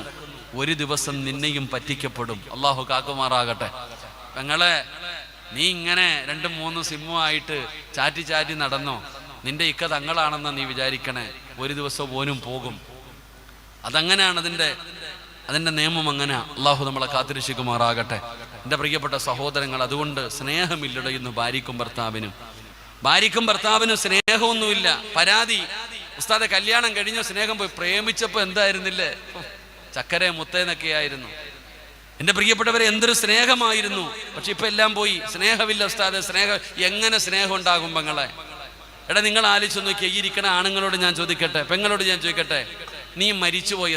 ഒരു ദിവസം നിന്നെയും പറ്റിക്കപ്പെടും. അള്ളാഹു കാക്കുമാറാകട്ടെ. പെങ്ങളെ, നീ ഇങ്ങനെ 2-3 സിമ്മുമായിട്ട് ചാറ്റി നടന്നോ? നിന്റെ ഇക്ക തങ്ങളാണെന്നാ നീ വിചാരിക്കണേ. ഒരു ദിവസം ഓനും പോകും. അതങ്ങനെയാണ്, അതിൻ്റെ നിയമം അങ്ങനെ. അള്ളാഹു നമ്മളെ കാത്തിരക്ഷിക്കുമാറാകട്ടെ. എൻ്റെ പ്രിയപ്പെട്ട സഹോദരങ്ങൾ, അതുകൊണ്ട് സ്നേഹമില്ലടോ ഇന്ന് ഭാര്യയ്ക്കും ഭർത്താവിനും സ്നേഹമൊന്നുമില്ല. പരാതി, ഉസ്താദെ കല്യാണം കഴിഞ്ഞ സ്നേഹം പോയി, പ്രേമിച്ചപ്പോൾ എന്തായിരുന്നില്ലേ, ചക്കര മുത്തേന്നൊക്കെ ആയിരുന്നു. എൻ്റെ പ്രിയപ്പെട്ടവരെ, എന്തൊരു സ്നേഹമായിരുന്നു. പക്ഷെ ഇപ്പം എല്ലാം പോയി. സ്നേഹമില്ല ഉസ്താദെ. എങ്ങനെ സ്നേഹം ഉണ്ടാകും പെങ്ങളെ? എടാ നിങ്ങൾ ആലോചിച്ച് നോക്കിയാൽ, ഈ ഇരിക്കണ ആണുങ്ങളോട് ഞാൻ ചോദിക്കട്ടെ, പെങ്ങളോട് ഞാൻ ചോദിക്കട്ടെ, നീ മരിച്ചുപോയി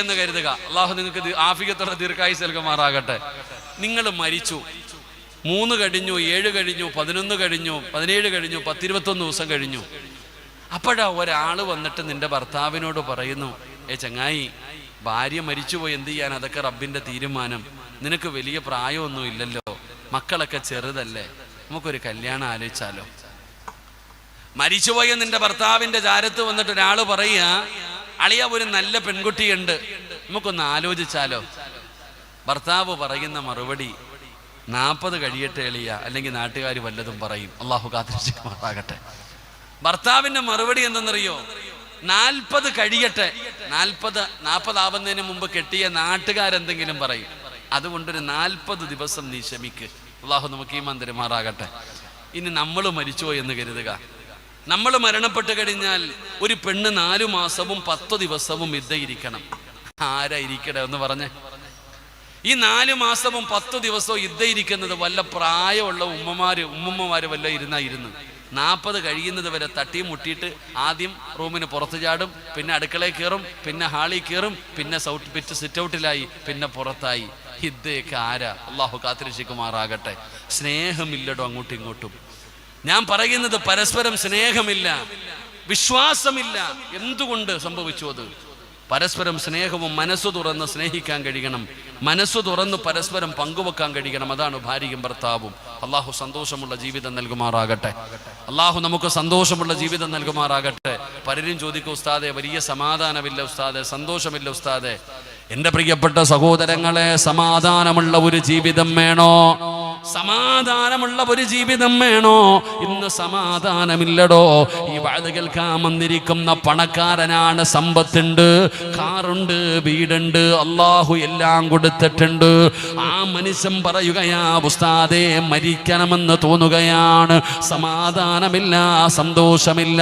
എന്ന് കരുതുക. അള്ളാഹു നിങ്ങൾക്ക് ആഫിയത്തുള്ള ദീർഘായുസ്സ് നൽകുമാറാകട്ടെ. നിങ്ങൾ മരിച്ചു, 3 കഴിഞ്ഞു, 7 കഴിഞ്ഞു, 11 കഴിഞ്ഞു, 17 കഴിഞ്ഞു, 10-21 ദിവസം കഴിഞ്ഞു. അപ്പോഴാ ഒരാൾ വന്നിട്ട് നിന്റെ ഭർത്താവിനോട് പറയുന്നു, ചങ്ങായി ഭാര്യ മരിച്ചുപോയി, എന്ത് ചെയ്യാൻ? അതൊക്കെ റബ്ബിൻ്റെ തീരുമാനം. നിനക്ക് വലിയ പ്രായമൊന്നും ഇല്ലല്ലോ, മക്കളൊക്കെ ചെറുതല്ലേ, നമുക്കൊരു കല്യാണം ആലോചിച്ചാലോ? മരിച്ചുപോയ നിന്റെ ഭർത്താവിൻ്റെ ചാരത്ത് വന്നിട്ട് ഒരാൾ പറയുക, അളിയ ഒരു നല്ല പെൺകുട്ടിയുണ്ട്, നമുക്കൊന്ന് ആലോചിച്ചാലോ? ഭർത്താവ് പറയുന്ന മറുപടി, 40 കഴിയട്ടെ എളിയ, അല്ലെങ്കിൽ നാട്ടുകാർ വല്ലതും പറയും. അള്ളാഹു കാത്തിരക്ഷിക്കുമാറാകട്ടെ. ഭർത്താവിൻ്റെ മറുപടി എന്തെന്നറിയോ? 40 കഴിയട്ടെ. 40 ആവുന്നതിന് മുമ്പ് കെട്ടിയ നാട്ടുകാരെന്തെങ്കിലും പറയും. അതുകൊണ്ടൊരു 40 ദിവസം നീ ക്ഷമിക്ക്. അള്ളാഹു നമുക്ക് ഈമാൻ തരുമാറാകട്ടെ. ഇനി നമ്മൾ മരിച്ചുപോയി എന്ന് കരുതുക. നമ്മൾ മരണപ്പെട്ട് കഴിഞ്ഞാൽ ഒരു പെണ്ണ് 4 മാസവും 10 ദിവസവും ഇദ്ദയിരിക്കണം. ആരാ ഇരിക്കട്ടെ എന്ന് പറഞ്ഞേ? ഈ 4 മാസവും 10 ദിവസവും ഇദ്ദയിരിക്കുന്നത് വല്ല പ്രായമുള്ള ഉമ്മമാര് വല്ല ഇരുന്ന് 40 കഴിയുന്നത് വരെ തട്ടിയും മുട്ടിയിട്ട് ആദ്യം റൂമിന് പുറത്ത് ചാടും, പിന്നെ അടുക്കളയിൽ കയറും, പിന്നെ ഹാളിൽ കയറും, പിന്നെ സിറ്റ് ഔട്ടിലായി, പിന്നെ പുറത്തായി. ഇദ്ദയൊക്കെ ആരാ? അള്ളാഹു കാത്തിരക്ഷിക്കുമാറാകട്ടെ. സ്നേഹമില്ലടോ അങ്ങോട്ടും ഇങ്ങോട്ടും. ഞാൻ പറയുന്നത് പരസ്പരം സ്നേഹമില്ല, വിശ്വാസമില്ല. എന്തുകൊണ്ട് സംഭവിച്ചു അത്? പരസ്പരം സ്നേഹവും മനസ്സു തുറന്ന് സ്നേഹിക്കാൻ കഴിയണം, മനസ്സു തുറന്ന് പരസ്പരം പങ്കുവെക്കാൻ കഴിയണം. അതാണ് ഭാര്യയും ഭർത്താവും. അള്ളാഹു സന്തോഷമുള്ള ജീവിതം നൽകുമാറാകട്ടെ. അള്ളാഹു നമുക്ക് സന്തോഷമുള്ള ജീവിതം നൽകുമാറാകട്ടെ. പലരും ചോദിക്കും, ഉസ്താദെ വലിയ സമാധാനമില്ല ഉസ്താദെ, സന്തോഷമില്ല ഉസ്താദെ. എൻ്റെ പ്രിയപ്പെട്ട സഹോദരങ്ങളെ, സമാധാനമുള്ള ഒരു ജീവിതം വേണോ? സമാധാനമുള്ള ഒരു ജീവിതം വേണോ? ഇന്ന് സമാധാനമില്ലടോ. ഈ വാഴ കേൾക്കാൻ വന്നിരിക്കുന്ന പണക്കാരനാണ്, സമ്പത്തുണ്ട്, കാറുണ്ട്, വീടുണ്ട്, അള്ളാഹു എല്ലാം കൊടുത്തിട്ടുണ്ട്. ആ മനുഷ്യൻ പറയുകയാ, ഉസ്താദേ മരിക്കണമെന്ന് തോന്നുകയാണ്, സമാധാനമില്ല, സന്തോഷമില്ല.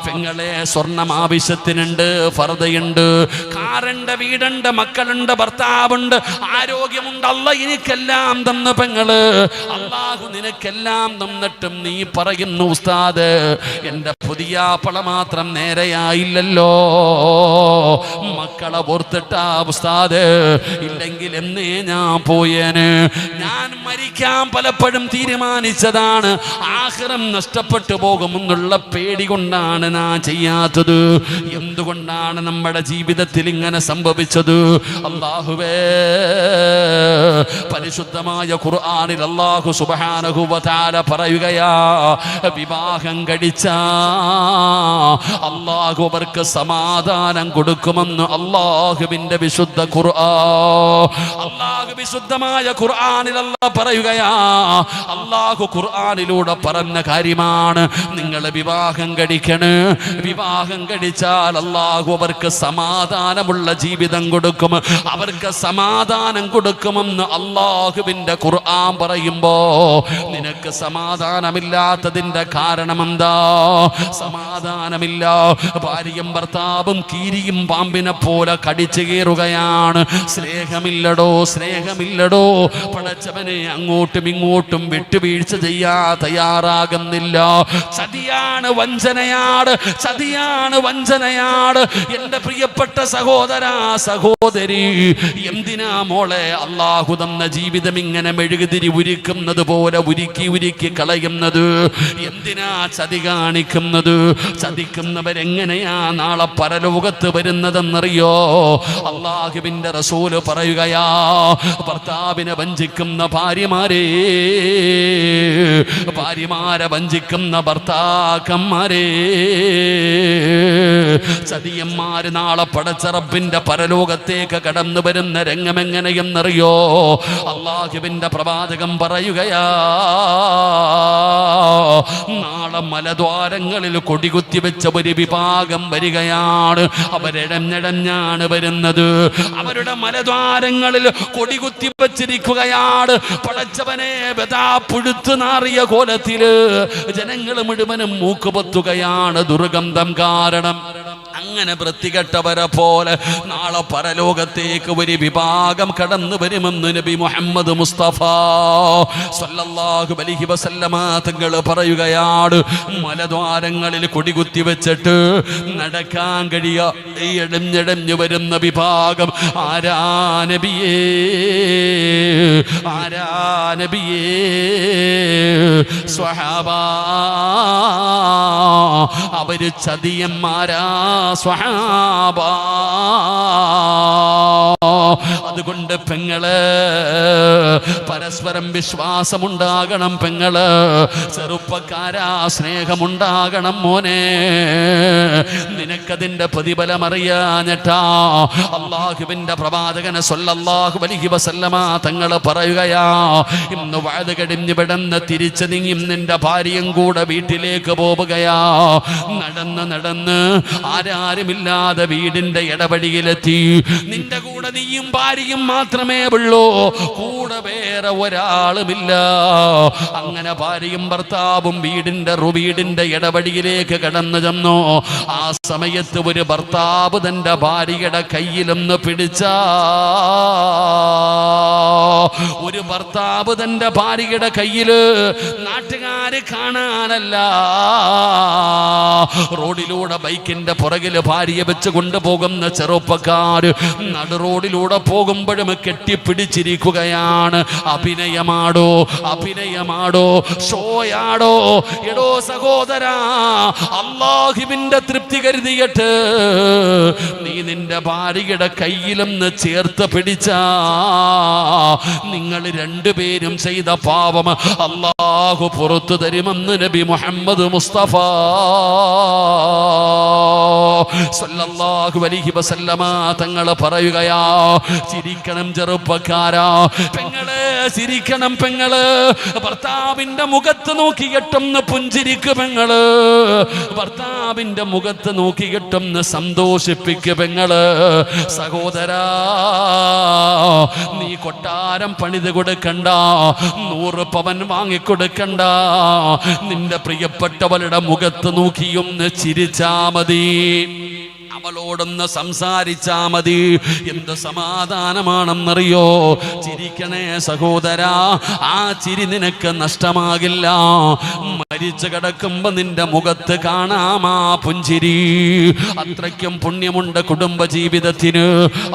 പെങ്ങളെ, സ്വർണം ആവശ്യത്തിനുണ്ട്, ഫർദയുണ്ട്, കാറുണ്ട്, വീടുണ്ട്, മക്കളുണ്ട്, ഭർത്താവുണ്ട്, ആരോഗ്യമുണ്ട്. അല്ലാഹ് എനിക്കെല്ലാം തന്നു പെങ്ങള്, അള്ളാഹു നിനക്കെല്ലാം തന്നിട്ടും നീ പറയുന്നു, ഉസ്താദ് എന്റെ പുതിയ പള മാത്രം നേരെയായില്ലല്ലോ. മക്കളെ ഓർത്തിട്ടാ ഉസ്താദ്, ഇല്ലെങ്കിൽ എന്നേ ഞാൻ പോയേന്. ഞാൻ മരിക്കാൻ പലപ്പോഴും തീരുമാനിച്ചതാണ്, ആഖിറം നഷ്ടപ്പെട്ടു പോകുമെന്നുള്ള പേടി കൊണ്ടാണ് ഞാൻ ചെയ്യാത്തത്. എന്തുകൊണ്ടാണ് നമ്മുടെ ജീവിതത്തിൽ ഇങ്ങനെ സംഭവിച്ചത്? അല്ലാഹുവേ, പരിശുദ്ധമായ ഖുർആനിൽ അല്ലാഹു സുബ്ഹാനഹു വ തആല പറയുകയാ, വിവാഹം കഴിച്ച അല്ലാഹു അവർക്ക് സമാധാനം കൊടുക്കുമെന്ന് അല്ലാഹുവിന്റെ വിശുദ്ധ ഖുർആൻ. അല്ലാഹു വിശുദ്ധമായ ഖുർആനിൽ അല്ലാഹു പറയുകയാ, അല്ലാഹു ഖുർആനിലൂടെ പറഞ്ഞ കാര്യമാണ്. നിങ്ങൾ വിവാഹം കഴിക്കണേ, വിവാഹം കഴിച്ചാൽ അല്ലാഹു അവർക്ക് സമാധാനമുള്ള ജീവിതം കൊടുക്കും, അവർക്ക് സമാധാനം കൊടുക്കുമെന്ന് അല്ലാഹുവിന്റെ ഖുർആൻ പറയുമ്പോ നിനക്ക് സമാധാനമില്ലാത്തതിന്റെ കാരണം എന്താ? സമാധാനമില്ല. ഭാര്യയും ഭർത്താവും കീരിയും പാമ്പിനെ പോലെ കടിച്ചു കീറുകയാണ്. സ്നേഹമില്ലടോ, സ്നേഹമില്ലടോ. പടച്ചവനെ അങ്ങോട്ടും ഇങ്ങോട്ടും വിട്ടുവീഴ്ച ചെയ്യാ തയ്യാറാകുന്നില്ല. ചതിയാണ്, വഞ്ചനയാണ്, ചതിയാണ്, വഞ്ചനയാണ്. എന്റെ പ്രിയപ്പെട്ട സഹോദരാ, സഹോദരി, എന്തിനാ മോളെ അല്ലാഹു തന്ന ജീവിതം ഇങ്ങനെ മെഴുകുതിരി ഉരുക്കുന്നത് പോലെ ഉരുക്കി ഉരുക്കി കളയുന്നത്? എന്തിനാ ചതി കാണിക്കുന്നത്? ചതിക്കുന്നവരെങ്ങനെയാ നാളെ പരലോകത്ത് വരുന്നതെന്നറിയോ? അല്ലാഹുവിന്റെ റസൂല് പറയുകയാ, ഭർത്താവിനെ വഞ്ചിക്കുന്ന ഭാര്യമാരെ, ഭാര്യമാരെ വഞ്ചിക്കുന്ന ഭർത്താക്കന്മാരെ, ചതിയന്മാര് നാളെ പടച്ച റബ്ബിന്റെ പരലോകത്തേക്ക് കടന്നു വരുന്ന രംഗമെങ്ങനെയെന്നറിയോ? അല്ലാഹുവിന്റെ പ്രവാചകൻ പറയുകയാ, നാളെ മലദ്വാരങ്ങളിൽ കൊടികുത്തി വെച്ച ഒരു വിഭാഗം വരികയാണ്. അവരിടഞ്ഞിടഞ്ഞാണ് വരുന്നത്. അവരുടെ മലദ്വാരങ്ങളിൽ കൊടികുത്തി വെച്ചിരിക്കുകയാണ്. പടച്ചവനെ, ബദാ പുഴുത്തു നാറിയ കോലത്തില് ജനങ്ങൾ മുഴുവനും മൂക്കുപൊത്തുകയാണ്, ദുർഗന്ധം കാരണം. അങ്ങനെ വൃത്തികെട്ടവരെ പോലെ നാളെ പരലോകത്തേക്ക് ഒരു വിഭാഗം കടന്നു വരുമെന്ന് നബി മുഹമ്മദ് മുസ്തഫ സല്ലല്ലാഹു അലൈഹി വസല്ലമ തങ്ങൾ പറയുകയാണ്. മലദ്വാരങ്ങളിൽ കൊടികുത്തി വെച്ചിട്ട് നടക്കാൻ കഴിയാതെ ഇഴഞ്ഞിഴഞ്ഞു വരുന്ന വിഭാഗം ആരാ നബിയേ? ആരാ നബിയേ? സ്വഹാബാ, അവര് ചതിയന്മാരാ സ്വഹാബാ. അതുകൊണ്ട് പെങ്ങള്, പരസ്പരം വിശ്വാസമുണ്ടാകണം പെങ്ങള്. ചെറുപ്പക്കാരാ, സ്നേഹമുണ്ടാകണം മോനെ. നിനക്കതിന്റെ പ്രതിഫലം അറിയാഞ്ഞിട്ടാ അല്ലാഹുവിന്റെ പ്രവാചകന് സ്വല്ലല്ലാഹു അലൈഹി വസല്ലമ തങ്ങൾ പറയുകയാ, ഇന്ന് വഅദ് കഴിഞ്ഞ് വിടന്ന് തിരിച്ചു നീങ്ങി നിന്റെ ഭാര്യയും കൂടെ വീട്ടിലേക്ക് പോവുകയാ. നടന്ന് നടന്ന് ആരാരുമില്ലാതെ വീടിന്റെ ഇടവഴിയിലെത്തി. നിന്റെ കൂടെ നീയും ഭാര്യയും മാത്രമേ ഉള്ളൂ, കൂടെ വേറെ ഒരാളുമില്ല. അങ്ങനെ ഭാര്യയും ഭർത്താവും വീടിന്റെ ഇടവഴിയിലേക്ക് കടന്നു ചെന്നു. ആ സമയത്ത് ഒരു ഭർത്താവ് തന്റെ ഭാര്യയുടെ കയ്യിലൊന്ന് പിടിച്ച, ഒരു ഭർത്താവ് തന്റെ ഭാര്യയുടെ കയ്യില്, നാട്ടുകാര് കാണാനല്ല, റോഡിലൂടെ ബൈക്കിന്റെ പുറകില് ഭാര്യയെ വെച്ച് കൊണ്ടുപോകുന്ന ചെറുപ്പക്കാര് നടു റോഡിലൂടെ പോകുമ്പോഴും കെട്ടിപ്പിടിച്ചിരിക്കുകയാണ്. അഭിനയമാടോ, അഭിനയമാടോ, ഷോയാടോ? എടോ സഹോദരാ, അല്ലാഹുവിന്റെ തൃപ്തി കരുതിയിട്ട് നീ നിന്റെ ഭാര്യയുടെ കയ്യിലൊന്ന് ചേർത്ത് പിടിച്ച, നിങ്ങൾ രണ്ടുപേരും ചെയ്ത പാപം അല്ലാഹു പുറത്തു തരുമെന്ന് നബി മുഹമ്മദ് മുസ്തഫ സല്ലല്ലാഹു അലൈഹി വസല്ലമ തങ്ങൾ പറയുകയാ. ചിരിക്കണം ചെറുപ്പക്കാരാ. പെങ്ങളെ, ചിരിക്കണം പെങ്ങള്. ഭർത്താവിന്റെ മുഖത്ത് നോക്കിയിട്ടൊന്ന് പുഞ്ചിരിക്കു പെങ്ങള്. ഭർത്താവിന്റെ മുഖത്ത് നോക്കിയിട്ടൊന്ന് സന്തോഷിപ്പിക്കു പെങ്ങള്. സഹോദരാ, നീ കൊട്ടാരം പണിത് കൊടുക്കണ്ട, 100 പവൻ വാങ്ങിക്കൊടുക്കണ്ട. നിന്റെ പ്രിയപ്പെട്ടവളുടെ മുഖത്ത് നോക്കിയൊന്ന് ചിരിച്ചാ മതി, അവളോടൊന്ന് സംസാരിച്ചാ മതി. എന്ത് സമാധാനമാണെന്നറിയോ? ചിരിക്കണേ സഹോദരാ, ആ ചിരി നിനക്ക് നഷ്ടമാകില്ല. മരിച്ചു കിടക്കുമ്പോ നിന്റെ മുഖത്ത് കാണാമാ പുഞ്ചിരി. അത്രയ്ക്കും പുണ്യമുണ്ട് കുടുംബ ജീവിതത്തിന്.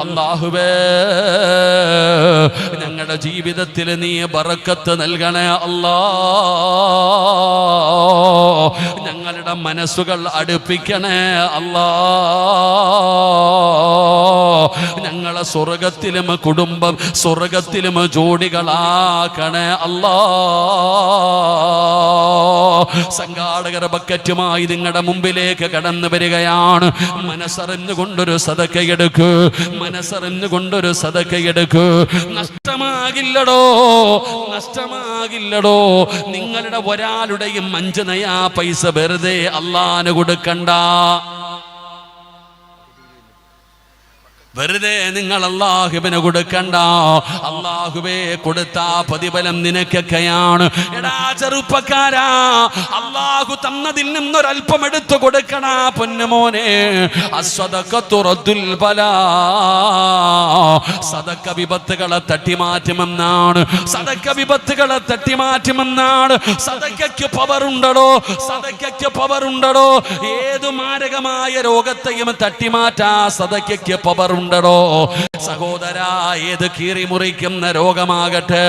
അല്ലാഹുവേ, ഞങ്ങളുടെ ജീവിതത്തിൽ നീ ബറക്കത്ത് നൽകണേ അല്ലാ. ഞങ്ങളുടെ മനസ്സുകൾ അടുപ്പിക്കണേ അല്ലാ. ഞങ്ങളെ സ്വർഗത്തിലും കുടുംബം സ്വർഗത്തിലും ജോഡികളാക്കണേ അല്ലാ. സംഘാടകർ ബക്കറ്റുമായി നിങ്ങളുടെ മുമ്പിലേക്ക് കടന്നു വരികയാണ്. മനസ്സറിഞ്ഞുകൊണ്ടൊരു സദക്കയെടുക്ക്, മനസ്സറിഞ്ഞുകൊണ്ടൊരു സദക്കയെടുക്ക്. നഷ്ടമാകില്ലടോ, നഷ്ടമാകില്ലടോ. നിങ്ങളുടെ ഒരാളുടെയും 5 നയാ പൈസ വെറുതെ അല്ലാഹുവിന് കൊടുക്കണ്ട. വെറുതെ നിങ്ങൾ അല്ലാഹുവിന് കൊടുക്കണ്ട. അല്ലാഹുവേ കൊടുത്ത പ്രതിഫലം നിനക്കൊക്കെയാണ്. എടാ ചെറുപ്പക്കാരാ, അല്ലാഹു തന്നതിൽ നിന്നൊരൽപ്പം എടുത്തു കൊടുക്കണ പൊന്നുമോനെ. അസ്സദഖത്തു റദ്ദുൽ ബലാ. സദഖ വിപത്തുകളെ തട്ടിമാറ്റുമെന്നാണ്, സദഖ വിപത്തുകളെ തട്ടിമാറ്റുമെന്നാണ്. സദഖയ്ക്ക് പവറുണ്ടടോ, സദഖയ്ക്ക് പവറുണ്ടടോ. ഏതു മാരകമായ രോഗത്തെയും തട്ടിമാറ്റാ സദഖയ്ക്ക് പവറുണ്ട്. സഹോദരാ, ഏത് കീറി മുറിക്കുന്ന രോഗമാകട്ടെ,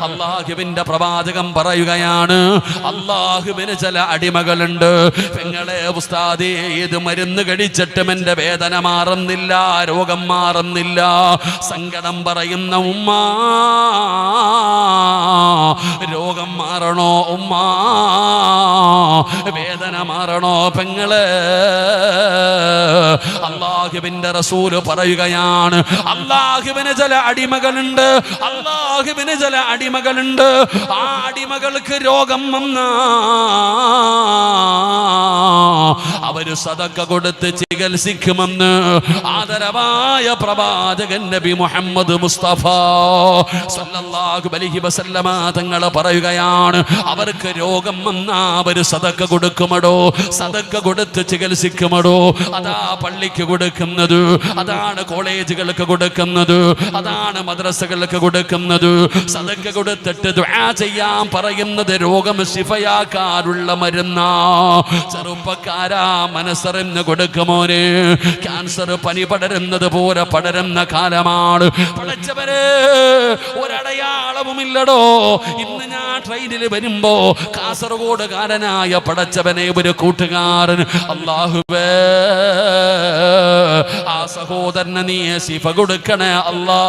അല്ലാഹുവിന്റെ പ്രവാചകം പറയുകയാണ്, അല്ലാഹുവിന് ചില അടിമകളുണ്ട്. പെങ്ങളെ ഉസ്താദേ, ഏത് മരുന്ന് കഴിച്ചിട്ടും എന്റെ വേദന മാറുന്നില്ല, രോഗം മാറുന്നില്ല. സങ്കടം പറയുന്ന ഉമ്മ, രോഗം മാറണോ ഉമ്മ? വേദന മാറണോ പെങ്ങളെ? അല്ലാഹുവിന്റെ റസൂൽ പറയുകയാണ്, അല്ലാഹുവിന് ചില അടിമകളുണ്ട്, അല്ലാഹുവിന് ചില അടിമകളുണ്ട്. ആ അടിമകൾക്ക് രോഗം വന്നാ അവര് സദഖ കൊടുത്ത് ചികിത്സിക്കുമെന്ന് ആദരവായ പ്രവാചകൻ നബി മുഹമ്മദ് മുസ്തഫ സല്ലല്ലാഹു അലൈഹി വസല്ലമ തങ്ങൾ പറയുകയാണ്, അവർക്ക് രോഗം വന്നാ അവര് സദഖ കൊടുക്കുമടോ, സദഖ കൊടുത്ത് ചികിത്സിക്കുമടോ. അതാ പള്ളിക്ക് കൊടുക്കുന്നത്, അതാണ് കോളേജുകൾക്ക് കൊടുക്കുന്നത്, അതാണ് മദ്രസകൾക്ക് കൊടുക്കുന്നത്. സദഖ കൊടുത്തിട്ട് ദുആ ചെയ്യാൻ പറയുന്നത് രോഗം ശിഫയാക്കാനുള്ള മരുന്നാ. ചെറുപ്പക്കാരാ, മനസ്സറിഞ്ഞ് കൊടുക്കുമോനെ. ക്യാൻസർ പനി പടരുന്നത് പോലെ പടരുന്ന കാലമാണ്. പടച്ചവരെ, ഒരടയാളവുമില്ലടോ. ഇന്ന് ഞാൻ ട്രെയിനിൽ വരുമ്പോ കാസർഗോഡുകാരനായ പടച്ചവനെ ഒരു കൂട്ടുകാരൻ, അല്ലാഹുവേ ആ സഹോദരന് നീ ശിഫ കൊടുക്കണേ അല്ലാ.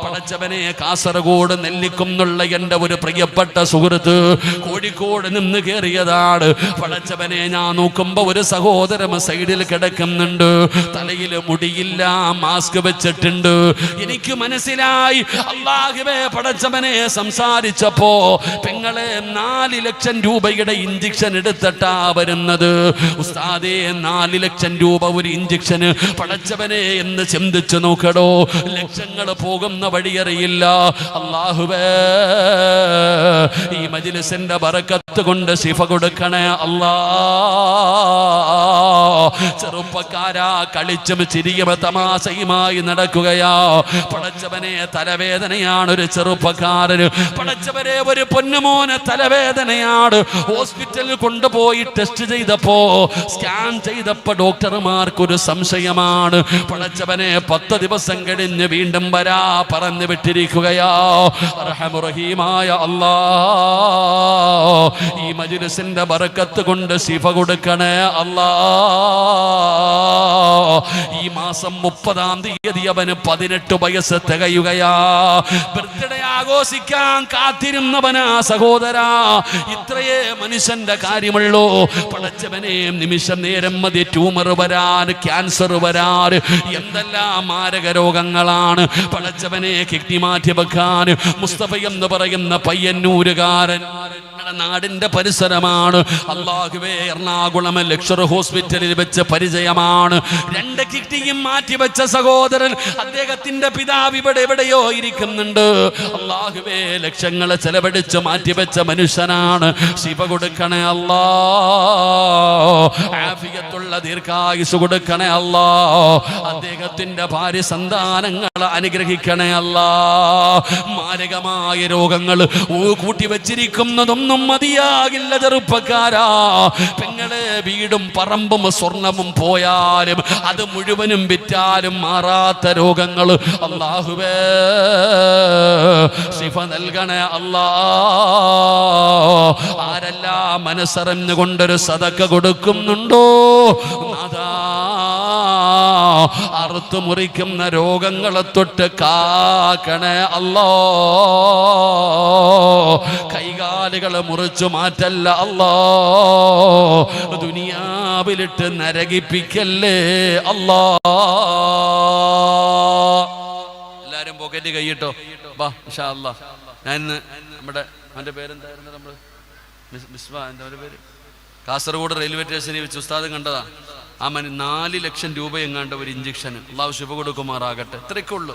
പടച്ചവനെ, കാസർഗോഡ് നെല്ലിക്കുന്നുള്ള എൻ്റെ ഒരു പ്രിയപ്പെട്ട സുഹൃത്ത് കോഴിക്കോട് നിന്ന് കയറിയതാണ്. പടച്ചവനെ, ഞാൻ നോക്കുമ്പോ ഒരു സഹോദരൻ സൈഡിൽ കിടക്കുന്നുണ്ട്, തലയിൽ മുടിയില്ല, മാസ്ക് വെച്ചിട്ടുണ്ട്. എനിക്ക് മനസ്സിലായി, അല്ലാഹുവേ പടച്ചവനെ, സംസാരിച്ചപ്പോ പെങ്ങളെ 4 ലക്ഷം രൂപയുടെ ഇഞ്ചക്ഷൻ എടുത്തിട്ടാ വരുന്നത്. ഉസ്താദേ, 4 ലക്ഷം രൂപ ഒരു ഇഞ്ചക്ഷന്, പടച്ചവനെ എന്ന് ചിന്തിച്ചു നോക്കടോ. ലക്ഷങ്ങൾ പോകുന്ന വഴിയറിയില്ല. അല്ലാഹുവേ, ഈ മജ്ലിസിന്റെ ബറക്കത്ത് കൊണ്ട് ശിഫ കൊടുക്കണേ അല്ലാ. ചെറുപ്പക്കാരാ, കളിച്ചും ചിരിയും തമാശയുമായി നടക്കുകയാ. പടച്ചവനെ, തലവേദനയാണ് ഒരു ചെറുപ്പക്കാരന്. പടച്ചവനെ, ഒരു പൊന്നുമോന് തലവേദനയാണ്. ഹോസ്പിറ്റലിൽ കൊണ്ടുപോയി ടെസ്റ്റ് ചെയ്തപ്പോ, സ്കാൻ ചെയ്തപ്പോ ഡോക്ടർമാർക്കൊരു സംശയമാണ്. പടച്ചവനെ, 10 ദിവസം കഴിഞ്ഞ് വീണ്ടും വരാ പറഞ്ഞു വിട്ടിരിക്കുകയാ. റഹീമായ അല്ലാ, ഈ മജ്ലിസിന്റെ ബറക്കത്ത് കൊണ്ട് ശിഫ കൊടുക്കണേ അല്ലാ. ഈ മാസം മാസം 30-ാം തീയതി അവന് 18 വയസ്സ് തികയുകയാ. ബർത്ത്ഡേ ആഘോഷിക്കാൻ കാത്തിരുന്നവനാ സഹോദരാ. ഇത്രയേ മനുഷ്യന്റെ കാര്യമുള്ളൂ. പടച്ചവനെ, നിമിഷം നേരം മതി ട്യൂമർ വരാൻ, ക്യാൻസർ വരാൻ, എന്തെല്ലാം മാരക രോഗങ്ങളാണ്. പടച്ചവനെ, കിഡ്നി മാറ്റി വെക്കാൻ മുസ്തഫ എന്ന് പറയുന്ന പയ്യന്നൂരുകാരൻ നാടിന്റെ പരിസരമാണ്. അല്ലാഹുവേ, എറണാകുളം ലക്ഷർ ഹോസ്പിറ്റലിൽ വെച്ച് പരിചയമാണ്. 2 കിഡ്നിയും മാറ്റിവെച്ച സഹോദരൻ, അദ്ദേഹത്തിന്റെ പിതാവ് ഇവിടെ എവിടെയോ ഇരിക്കുന്നുണ്ട്. അല്ലാഹുവേ, ലക്ഷങ്ങൾ ചെലവഴിച്ച് മാറ്റിവെച്ച മനുഷ്യനാണ്. ശിവ കൊടുക്കണേ അല്ലാ, ആഫിയത്തുള്ള ദീർഘായുസ് കൊടുക്കണേ അല്ലാ. അദ്ദേഹത്തിന്റെ ഭാര്യ സന്താനങ്ങൾ അനുഗ്രഹിക്കണേ അല്ലാ. മാരകമായ രോഗങ്ങൾ കൂട്ടിവെച്ചിരിക്കുന്നതൊന്നും മതിയാകില്ല ചെറുപ്പക്കാരാ. പെങ്ങളെ, വീടും പറമ്പും സ്വർണവും പോയാലും അത് മുഴുവനും വിറ്റാലും മാറാത്ത രോഗങ്ങൾ. അല്ലാഹുവേ, ശിഫ നൽകണേ അല്ലാ. ആരെല്ലാം മനസ്സറിഞ്ഞുകൊണ്ടൊരു സദക്ക കൊടുക്കുന്നുണ്ടോ നാഥാ, അറുത്തു മുറിക്കുന്ന രോഗങ്ങളെ തൊട്ട് കാക്കണേ അല്ലാ. കൈകാലുകൾ മുറിച്ചു മാറ്റല്ല അല്ലാ. ദുനിയാവിലിട്ട് നരകിപ്പിക്കല്ലേ അല്ലാ. എല്ലാരും പോക്കറ്റ് കൈയിട്ടോ. വാ ഇൻഷാ അല്ലാ. ഞാൻ നമ്മുടെ അവന്റെ പേരെന്തായിരുന്നു? നമ്മള് മിസ്ബാ, എന്താ പേര്? കാസർഗോഡ് റെയിൽവേ സ്റ്റേഷനിൽ വെച്ച് ഉസ്താദ് കണ്ടതാ. ആ 4 ലക്ഷം രൂപ എങ്ങാണ്ട് ഒരു ഇഞ്ചക്ഷന്. അള്ളാഹു ശുഭ കൊടുക്കുമാറാകട്ടെ. ഇത്രയൊക്കെ ഉള്ളൂ.